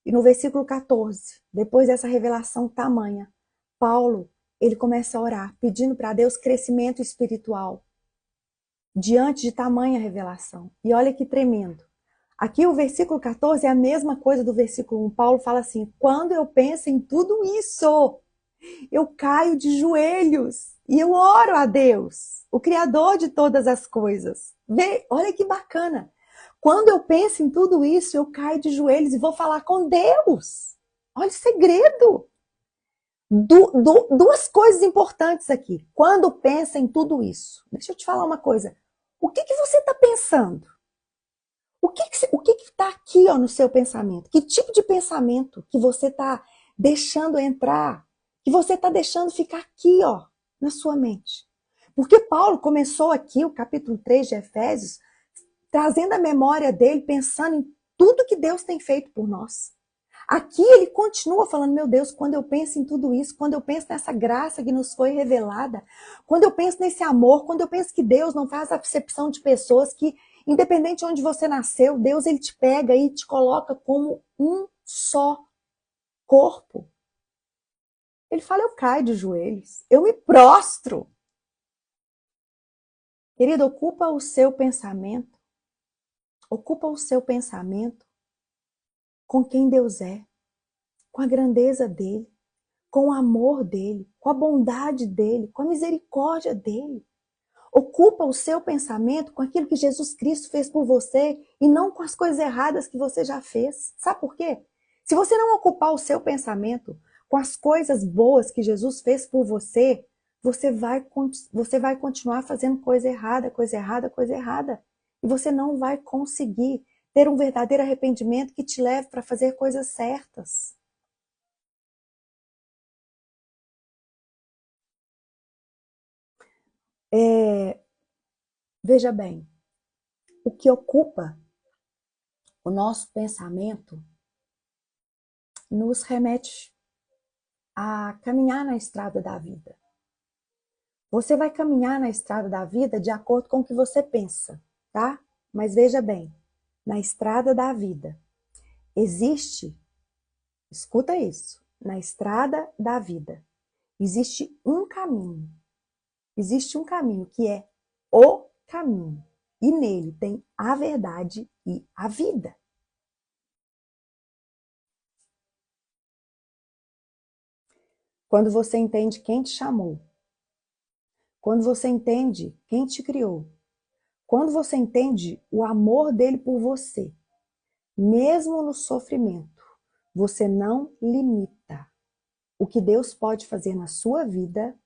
E no versículo 14, depois dessa revelação tamanha, Paulo, ele começa a orar, pedindo para Deus crescimento espiritual, diante de tamanha revelação. E olha que tremendo. Aqui o versículo 14 é a mesma coisa do versículo 1. Paulo fala assim: quando eu penso em tudo isso, eu caio de joelhos e eu oro a Deus, o Criador de todas as coisas. Vê, olha que bacana. Quando eu penso em tudo isso, eu caio de joelhos e vou falar com Deus. Olha o segredo. Duas coisas importantes aqui. Quando pensa em tudo isso, deixa eu te falar uma coisa. O que você está pensando? O que está aqui, ó, no seu pensamento? Que tipo de pensamento que você está deixando entrar? Que você está deixando ficar aqui, ó, na sua mente? Porque Paulo começou aqui o capítulo 3 de Efésios trazendo a memória dele, pensando em tudo que Deus tem feito por nós. Aqui ele continua falando, meu Deus, quando eu penso em tudo isso, quando eu penso nessa graça que nos foi revelada, quando eu penso nesse amor, quando eu penso que Deus não faz acepção de pessoas, que independente de onde você nasceu, Deus ele te pega e te coloca como um só corpo. Ele fala, eu caio de joelhos, eu me prostro. Querido, ocupa o seu pensamento com quem Deus é, com a grandeza dele, com o amor dele, com a bondade dele, com a misericórdia dele. Ocupa o seu pensamento com aquilo que Jesus Cristo fez por você e não com as coisas erradas que você já fez. Sabe por quê? Se você não ocupar o seu pensamento com as coisas boas que Jesus fez por você, você vai continuar fazendo coisa errada, coisa errada, coisa errada. E você não vai conseguir ter um verdadeiro arrependimento que te leve para fazer coisas certas. Veja bem, o que ocupa o nosso pensamento nos remete a caminhar na estrada da vida. Você vai caminhar na estrada da vida de acordo com o que você pensa, tá? Mas veja bem, na estrada da vida existe, escuta isso, na estrada da vida existe um caminho. Existe um caminho que é o caminho. E nele tem a verdade e a vida. Quando você entende quem te chamou, quando você entende quem te criou, quando você entende o amor dele por você, mesmo no sofrimento, você não limita o que Deus pode fazer na sua vida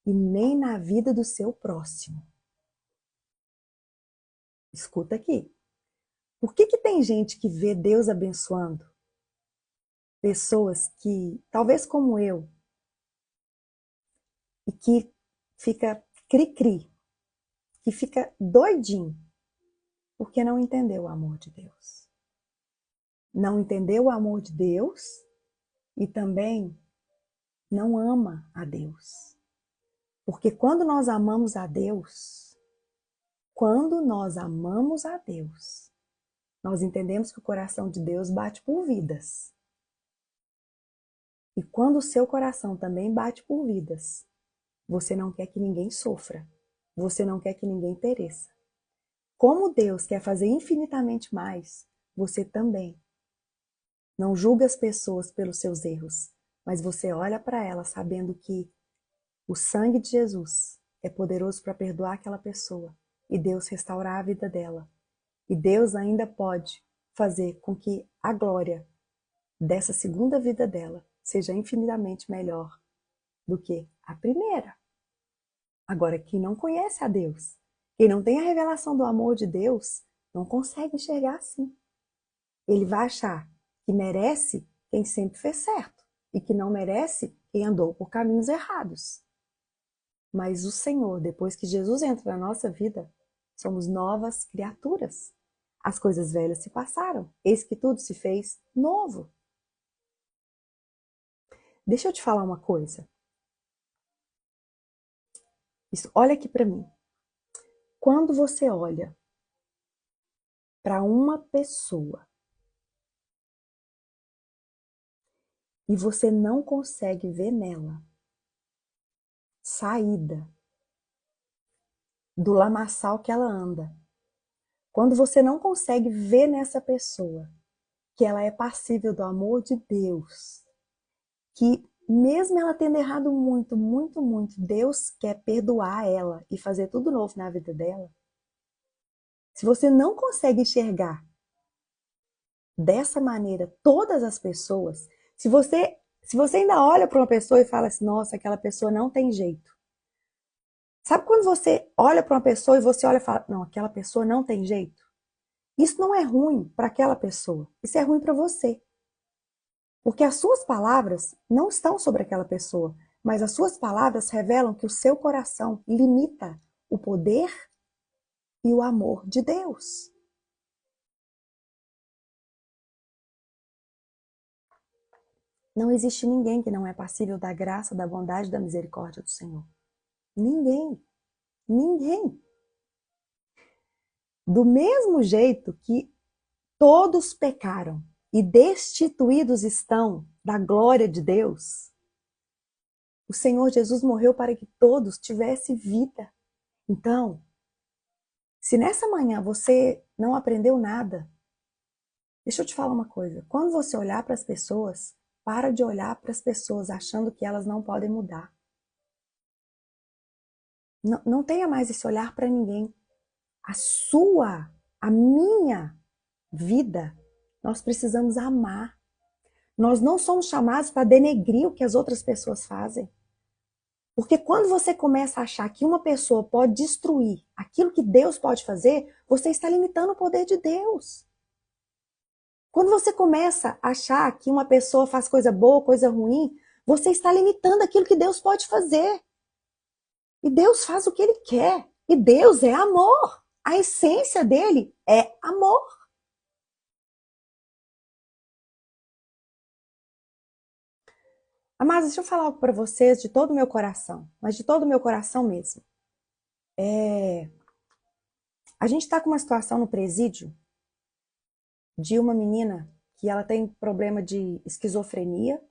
e nem na vida do seu próximo. Escuta aqui. Por que tem gente que vê Deus abençoando pessoas que, talvez como eu, e que fica cri-cri, que fica doidinho, porque não entendeu o amor de Deus? Não entendeu o amor de Deus e também não ama a Deus. Porque quando nós amamos a Deus, nós entendemos que o coração de Deus bate por vidas. E quando o seu coração também bate por vidas, você não quer que ninguém sofra. Você não quer que ninguém pereça. Como Deus quer fazer infinitamente mais, você também. Não julga as pessoas pelos seus erros, mas você olha para elas sabendo que o sangue de Jesus é poderoso para perdoar aquela pessoa e Deus restaurar a vida dela. E Deus ainda pode fazer com que a glória dessa segunda vida dela seja infinitamente melhor do que a primeira. Agora, quem não conhece a Deus, quem não tem a revelação do amor de Deus, não consegue enxergar assim. Ele vai achar que merece quem sempre fez certo e que não merece quem andou por caminhos errados. Mas o Senhor, depois que Jesus entra na nossa vida, somos novas criaturas. As coisas velhas se passaram, eis que tudo se fez novo. Deixa eu te falar uma coisa. Olha aqui para mim. Quando você olha para uma pessoa e você não consegue ver nela saída do lamaçal que ela anda, quando você não consegue ver nessa pessoa que ela é passível do amor de Deus, que mesmo ela tendo errado muito, muito, muito, Deus quer perdoar ela e fazer tudo novo na vida dela. Se você não consegue enxergar dessa maneira todas as pessoas, se você ainda olha para uma pessoa e fala assim, nossa, aquela pessoa não tem jeito. Sabe quando você olha para uma pessoa e você olha e fala, não, aquela pessoa não tem jeito? Isso não é ruim para aquela pessoa, isso é ruim para você. Porque as suas palavras não estão sobre aquela pessoa, mas as suas palavras revelam que o seu coração limita o poder e o amor de Deus. Não existe ninguém que não é passível da graça, da bondade, da misericórdia do Senhor. Ninguém. Ninguém. Do mesmo jeito que todos pecaram e destituídos estão da glória de Deus, o Senhor Jesus morreu para que todos tivessem vida. Então, se nessa manhã você não aprendeu nada, deixa eu te falar uma coisa. Quando você olhar para as pessoas, para de olhar para as pessoas achando que elas não podem mudar. Não tenha mais esse olhar para ninguém. A minha vida, nós precisamos amar. Nós não somos chamados para denegrir o que as outras pessoas fazem. Porque quando você começa a achar que uma pessoa pode destruir aquilo que Deus pode fazer, você está limitando o poder de Deus. Quando você começa a achar que uma pessoa faz coisa boa, coisa ruim, você está limitando aquilo que Deus pode fazer. E Deus faz o que Ele quer. E Deus é amor. A essência dele é amor. Amados, deixa eu falar algo para vocês de todo o meu coração. Mas de todo o meu coração mesmo. A gente está com uma situação no presídio de uma menina que ela tem problema de esquizofrenia.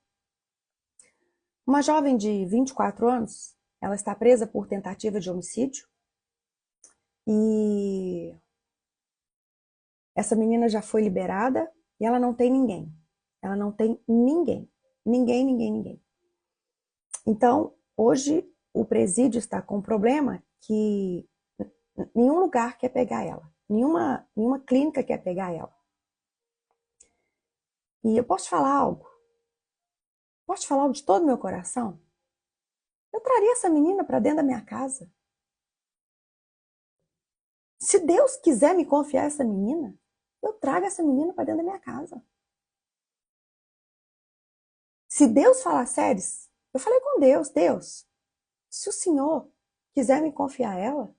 Uma jovem de 24 anos, ela está presa por tentativa de homicídio. E essa menina já foi liberada e ela não tem ninguém. Ela não tem ninguém. Ninguém. Então, hoje o presídio está com um problema que nenhum lugar quer pegar ela. Nenhuma clínica quer pegar ela. E eu posso te falar algo? Posso te falar algo de todo o meu coração? Eu traria essa menina para dentro da minha casa. Se Deus quiser me confiar essa menina, eu trago essa menina para dentro da minha casa. Se Deus falar sério, eu falei com Deus, Deus, se o Senhor quiser me confiar ela,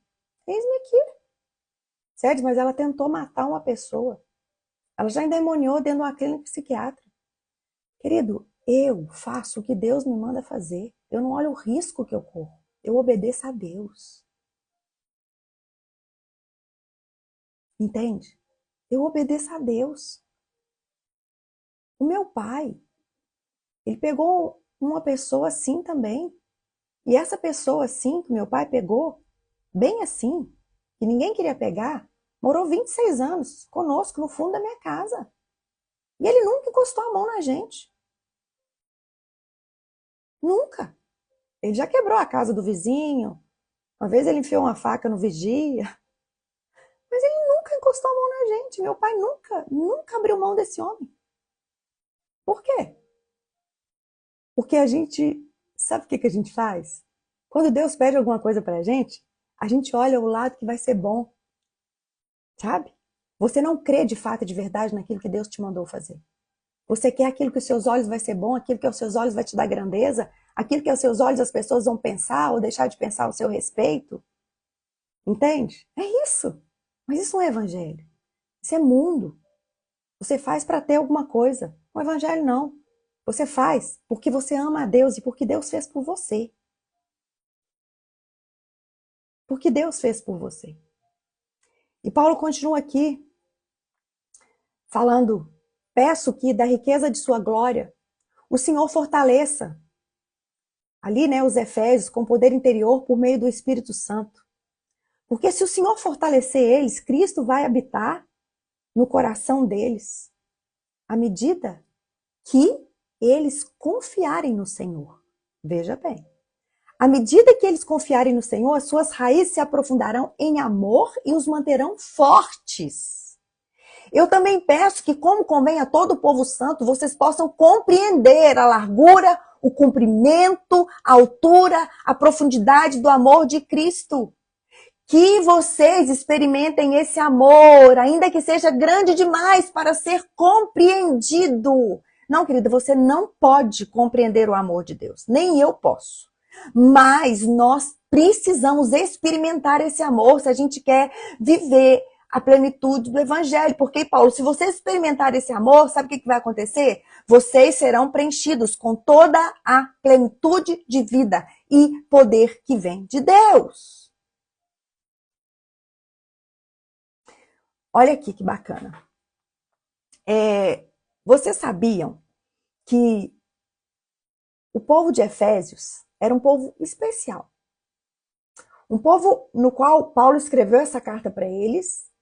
eis-me aqui. Sério, mas ela tentou matar uma pessoa. Ela já endemoniou dentro de uma clínica psiquiátrica. Querido, eu faço o que Deus me manda fazer. Eu não olho o risco que eu corro. Eu obedeço a Deus. Entende? Eu obedeço a Deus. O meu pai, ele pegou uma pessoa assim também. E essa pessoa assim, que meu pai pegou, bem assim, que ninguém queria pegar, morou 26 anos conosco no fundo da minha casa. E ele nunca encostou a mão na gente. Nunca. Ele já quebrou a casa do vizinho. Uma vez ele enfiou uma faca no vigia. Mas ele nunca encostou a mão na gente. Meu pai nunca abriu mão desse homem. Por quê? Porque a gente, sabe o que a gente faz? Quando Deus pede alguma coisa pra gente, a gente olha o lado que vai ser bom. Sabe? Você não crê de fato e de verdade naquilo que Deus te mandou fazer. Você quer aquilo que os seus olhos vai ser bom, aquilo que aos seus olhos vai te dar grandeza, aquilo que aos seus olhos as pessoas vão pensar ou deixar de pensar ao seu respeito. Entende? É isso. Mas isso não é evangelho. Isso é mundo. Você faz para ter alguma coisa. O evangelho não. Você faz porque você ama a Deus e porque Deus fez por você. Porque Deus fez por você. E Paulo continua aqui falando: peço que da riqueza de sua glória o Senhor fortaleça. Ali, né, os Efésios, com poder interior por meio do Espírito Santo. Porque se o Senhor fortalecer eles, Cristo vai habitar no coração deles, à medida que eles confiarem no Senhor. Veja bem. À medida que eles confiarem no Senhor, as suas raízes se aprofundarão em amor e os manterão fortes. Eu também peço que, como convém a todo o povo santo, vocês possam compreender a largura, o comprimento, a altura, a profundidade do amor de Cristo. Que vocês experimentem esse amor, ainda que seja grande demais para ser compreendido. Não, querida, você não pode compreender o amor de Deus. Nem eu posso. Mas nós precisamos experimentar esse amor se a gente quer viver a plenitude do evangelho. Porque, Paulo, se vocês experimentarem esse amor, sabe o que vai acontecer? Vocês serão preenchidos com toda a plenitude de vida e poder que vem de Deus. Olha aqui que bacana. Vocês sabiam que o povo de Efésios era um povo especial. Um povo no qual Paulo escreveu essa carta para eles.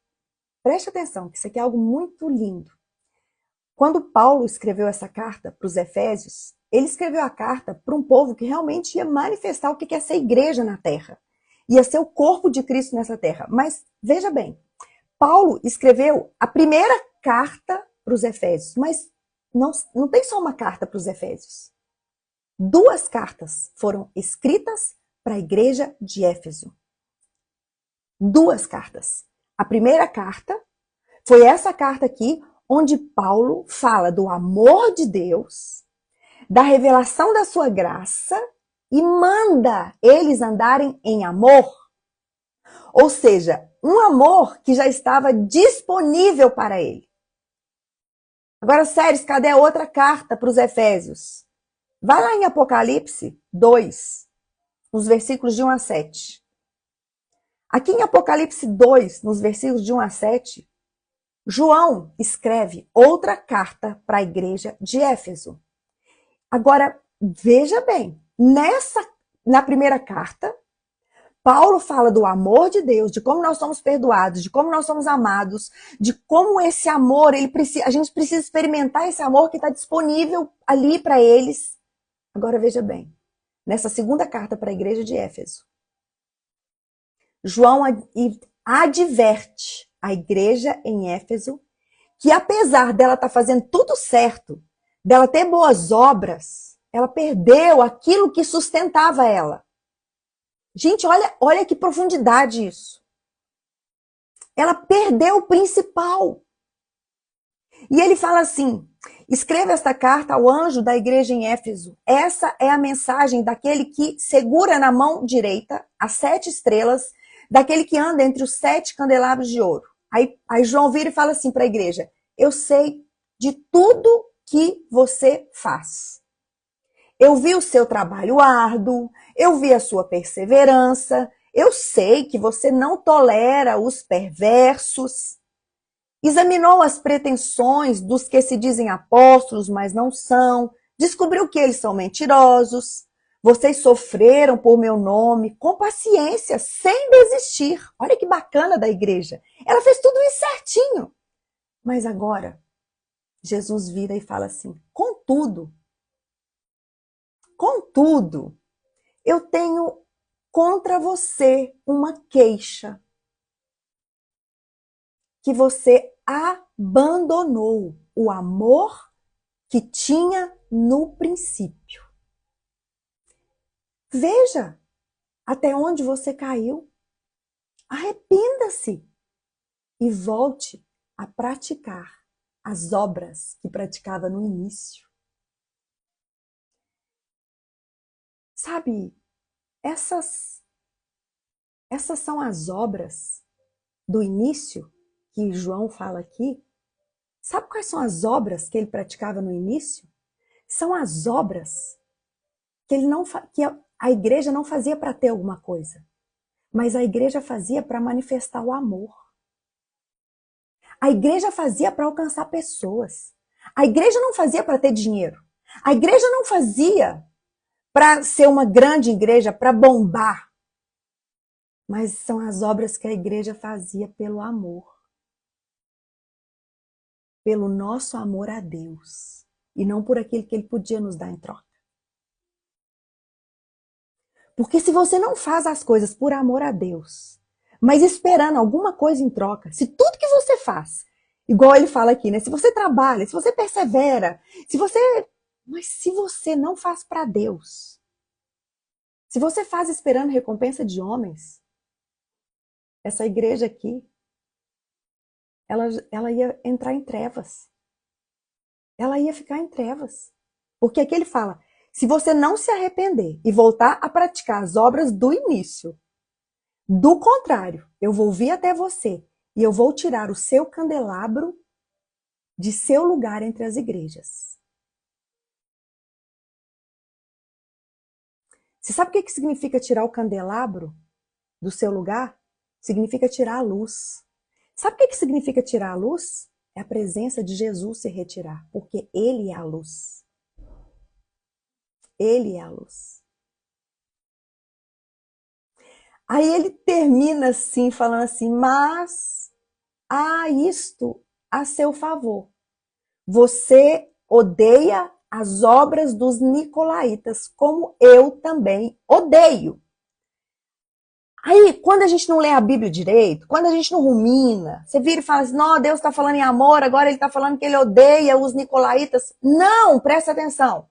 Preste atenção, que isso aqui é algo muito lindo. Quando Paulo escreveu essa carta para os Efésios, ele escreveu a carta para um povo que realmente ia manifestar o que é ser igreja na terra. Ia ser o corpo de Cristo nessa terra. Mas, veja bem, Paulo escreveu a primeira carta para os Efésios, mas não tem só uma carta para os Efésios. 2 cartas foram escritas para a igreja de Éfeso. 2 cartas. A primeira carta foi essa carta aqui, onde Paulo fala do amor de Deus, da revelação da sua graça e manda eles andarem em amor. Ou seja, um amor que já estava disponível para ele. Agora, sério, cadê a outra carta para os Efésios? Vai lá em Apocalipse 2, nos versículos de 1 a 7. Aqui em Apocalipse 2, nos versículos de 1 a 7, João escreve outra carta para a igreja de Éfeso. Agora, veja bem, na primeira carta, Paulo fala do amor de Deus, de como nós somos perdoados, de como nós somos amados, de como esse amor, a gente precisa experimentar esse amor que está disponível ali para eles. Agora veja bem, nessa segunda carta para a igreja de Éfeso, João adverte a igreja em Éfeso que apesar dela estar fazendo tudo certo, dela ter boas obras, ela perdeu aquilo que sustentava ela. Gente, olha que profundidade isso. Ela perdeu o principal. E ele fala assim, escreva esta carta ao anjo da igreja em Éfeso. Essa é a mensagem daquele que segura na mão direita as 7 estrelas, daquele que anda entre os 7 candelabros de ouro. Aí João vira e fala assim para a igreja, eu sei de tudo que você faz. Eu vi o seu trabalho árduo, eu vi a sua perseverança, eu sei que você não tolera os perversos. Examinou as pretensões dos que se dizem apóstolos, mas não são. Descobriu que eles são mentirosos. Vocês sofreram por meu nome com paciência, sem desistir. Olha que bacana da igreja. Ela fez tudo isso certinho. Mas agora, Jesus vira e fala assim, contudo, eu tenho contra você uma queixa. Que você abandonou o amor que tinha no princípio. Veja até onde você caiu. Arrependa-se e volte a praticar as obras que praticava no início. Sabe, essas são as obras do início que João fala aqui. Sabe quais são as obras que ele praticava no início? São as obras que a igreja não fazia para ter alguma coisa, mas a igreja fazia para manifestar o amor. A igreja fazia para alcançar pessoas. A igreja não fazia para ter dinheiro. A igreja não fazia para ser uma grande igreja, para bombar. Mas são as obras que a igreja fazia pelo amor. Pelo nosso amor a Deus. E não por aquilo que Ele podia nos dar em troca. Porque se você não faz as coisas por amor a Deus, mas esperando alguma coisa em troca, se tudo que você faz, igual ele fala aqui, né? Se você trabalha, se você persevera, mas se você não faz para Deus, se você faz esperando recompensa de homens, essa igreja aqui, ela ia entrar em trevas. Ela ia ficar em trevas. Porque aqui ele fala, se você não se arrepender e voltar a praticar as obras do início, do contrário, eu vou vir até você e eu vou tirar o seu candelabro de seu lugar entre as igrejas. Você sabe o que significa tirar o candelabro do seu lugar? Significa tirar a luz. Sabe o que significa tirar a luz? É a presença de Jesus se retirar, porque Ele é a luz. Ele é a luz. Aí ele termina assim, falando assim, mas há isto a seu favor. Você odeia as obras dos nicolaítas, como eu também odeio. Aí, quando a gente não lê a Bíblia direito, quando a gente não rumina, você vira e fala assim, não, Deus está falando em amor, agora ele está falando que ele odeia os nicolaítas. Não, presta atenção.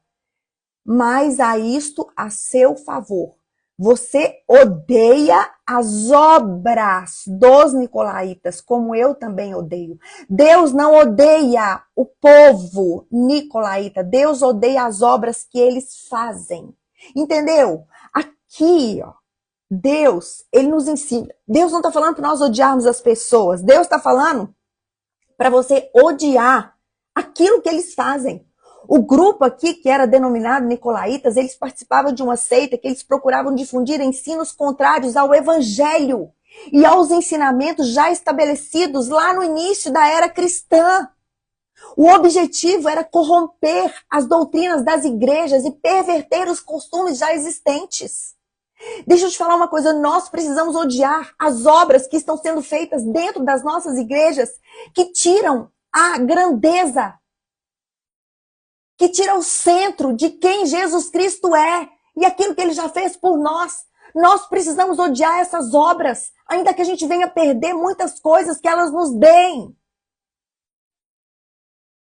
Mas há isto a seu favor. Você odeia as obras dos nicolaítas, como eu também odeio. Deus não odeia o povo nicolaíta, Deus odeia as obras que eles fazem. Entendeu? Aqui, ó, Deus, ele nos ensina. Deus não está falando para nós odiarmos as pessoas. Deus está falando para você odiar aquilo que eles fazem. O grupo aqui, que era denominado Nicolaitas, eles participavam de uma seita que eles procuravam difundir ensinos contrários ao evangelho e aos ensinamentos já estabelecidos lá no início da era cristã. O objetivo era corromper as doutrinas das igrejas e perverter os costumes já existentes. Deixa eu te falar uma coisa, nós precisamos odiar as obras que estão sendo feitas dentro das nossas igrejas, que tiram a grandeza, que tiram o centro de quem Jesus Cristo é e aquilo que ele já fez por nós. Nós precisamos odiar essas obras, ainda que a gente venha perder muitas coisas que elas nos deem.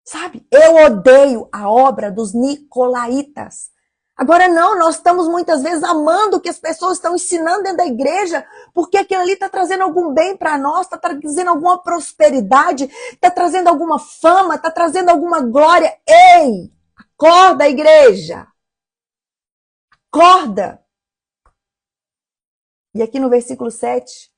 Sabe? Eu odeio a obra dos nicolaítas. Agora não, nós estamos muitas vezes amando o que as pessoas estão ensinando dentro da igreja, porque aquilo ali está trazendo algum bem para nós, está trazendo alguma prosperidade, está trazendo alguma fama, está trazendo alguma glória. Ei, acorda, igreja! Acorda! E aqui no versículo 7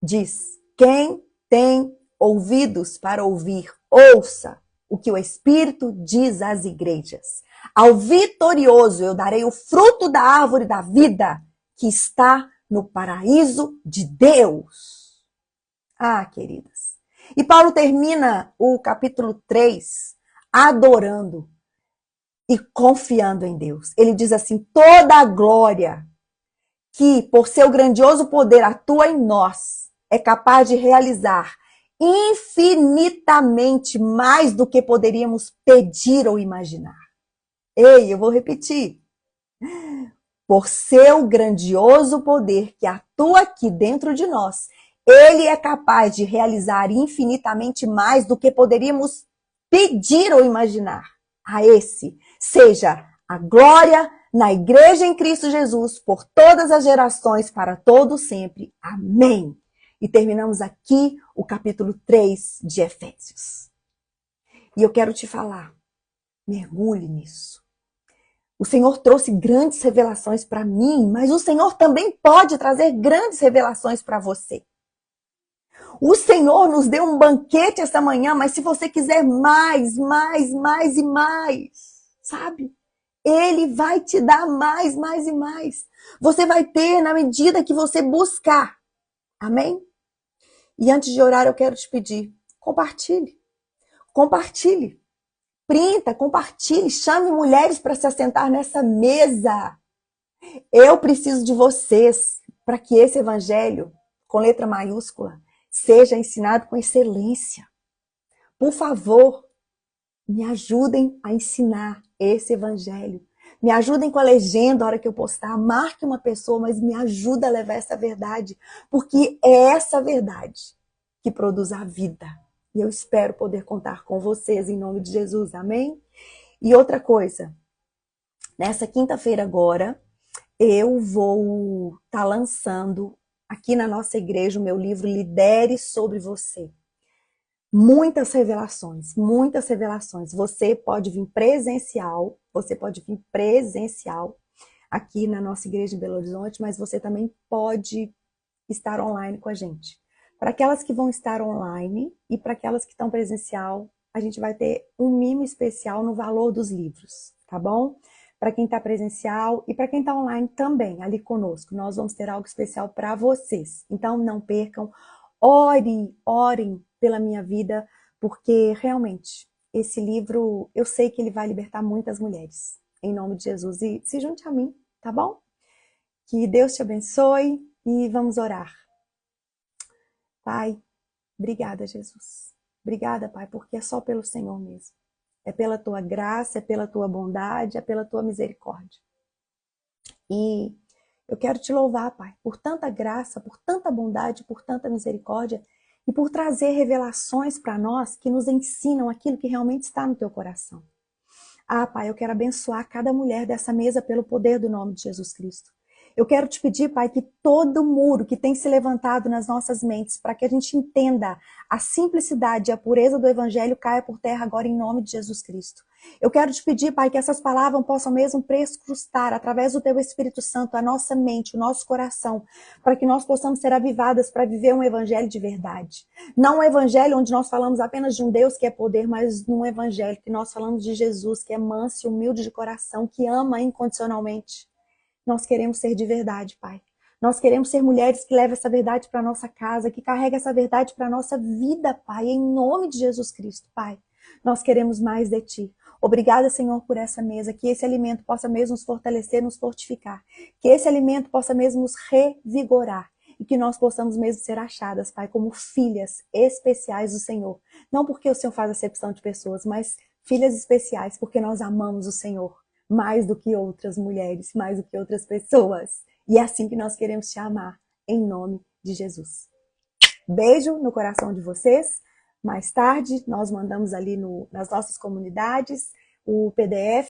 diz, quem tem ouvidos para ouvir, ouça o que o Espírito diz às igrejas. Ao vitorioso eu darei o fruto da árvore da vida que está no paraíso de Deus. Ah, queridas. E Paulo termina o capítulo 3 adorando e confiando em Deus. Ele diz assim, toda a glória que por seu grandioso poder atua em nós é capaz de realizar infinitamente mais do que poderíamos pedir ou imaginar. Ei, eu vou repetir. Por seu grandioso poder que atua aqui dentro de nós, ele é capaz de realizar infinitamente mais do que poderíamos pedir ou imaginar. A esse seja a glória na igreja em Cristo Jesus por todas as gerações, para todo sempre. Amém. E terminamos aqui o capítulo 3 de Efésios. E eu quero te falar, mergulhe nisso. O Senhor trouxe grandes revelações para mim, mas o Senhor também pode trazer grandes revelações para você. O Senhor nos deu um banquete essa manhã, mas se você quiser mais, mais e mais, sabe? Ele vai te dar mais, mais e mais. Você vai ter na medida que você buscar. Amém? E antes de orar, eu quero te pedir, compartilhe. Compartilhe. Printa, compartilhe, chame mulheres para se assentar nessa mesa. Eu preciso de vocês para que esse evangelho, com letra maiúscula, seja ensinado com excelência. Por favor, me ajudem a ensinar esse evangelho. Me ajudem com a legenda a hora que eu postar. Marque uma pessoa, mas me ajuda a levar essa verdade. Porque é essa verdade que produz a vida. E eu espero poder contar com vocês em nome de Jesus, amém? E outra coisa, nessa quinta-feira agora, eu vou estar lançando aqui na nossa igreja o meu livro Lidere Sobre Você. Muitas revelações, muitas revelações. Você pode vir presencial aqui na nossa igreja em Belo Horizonte, mas você também pode estar online com a gente. Para aquelas que vão estar online e para aquelas que estão presencial, a gente vai ter um mimo especial no valor dos livros, tá bom? Para quem está presencial e para quem está online também, ali conosco. Nós vamos ter algo especial para vocês. Então, não percam. Orem pela minha vida, porque realmente esse livro, eu sei que ele vai libertar muitas mulheres. Em nome de Jesus. E se junte a mim, tá bom? Que Deus te abençoe e vamos orar. Pai, obrigada, Jesus. Obrigada, Pai, porque é só pelo Senhor mesmo. É pela tua graça, é pela tua bondade, é pela tua misericórdia. E eu quero te louvar, Pai, por tanta graça, por tanta bondade, por tanta misericórdia e por trazer revelações para nós que nos ensinam aquilo que realmente está no teu coração. Ah, Pai, eu quero abençoar cada mulher dessa mesa pelo poder do nome de Jesus Cristo. Eu quero te pedir, Pai, que todo muro que tem se levantado nas nossas mentes, para que a gente entenda a simplicidade e a pureza do Evangelho, caia por terra agora em nome de Jesus Cristo. Eu quero te pedir, Pai, que essas palavras possam mesmo prescrutar, através do Teu Espírito Santo, a nossa mente, o nosso coração, para que nós possamos ser avivadas para viver um Evangelho de verdade. Não um Evangelho onde nós falamos apenas de um Deus que é poder, mas num Evangelho que nós falamos de Jesus, que é manso e humilde de coração, que ama incondicionalmente. Nós queremos ser de verdade, Pai. Nós queremos ser mulheres que levam essa verdade para nossa casa, que carregam essa verdade para nossa vida, Pai, em nome de Jesus Cristo, Pai. Nós queremos mais de Ti. Obrigada, Senhor, por essa mesa, que esse alimento possa mesmo nos fortalecer, nos fortificar, que esse alimento possa mesmo nos revigorar e que nós possamos mesmo ser achadas, Pai, como filhas especiais do Senhor. Não porque o Senhor faz acepção de pessoas, mas filhas especiais, porque nós amamos o Senhor mais do que outras mulheres, mais do que outras pessoas. E é assim que nós queremos te amar, em nome de Jesus. Beijo no coração de vocês. Mais tarde, nós mandamos ali nas nossas comunidades o PDF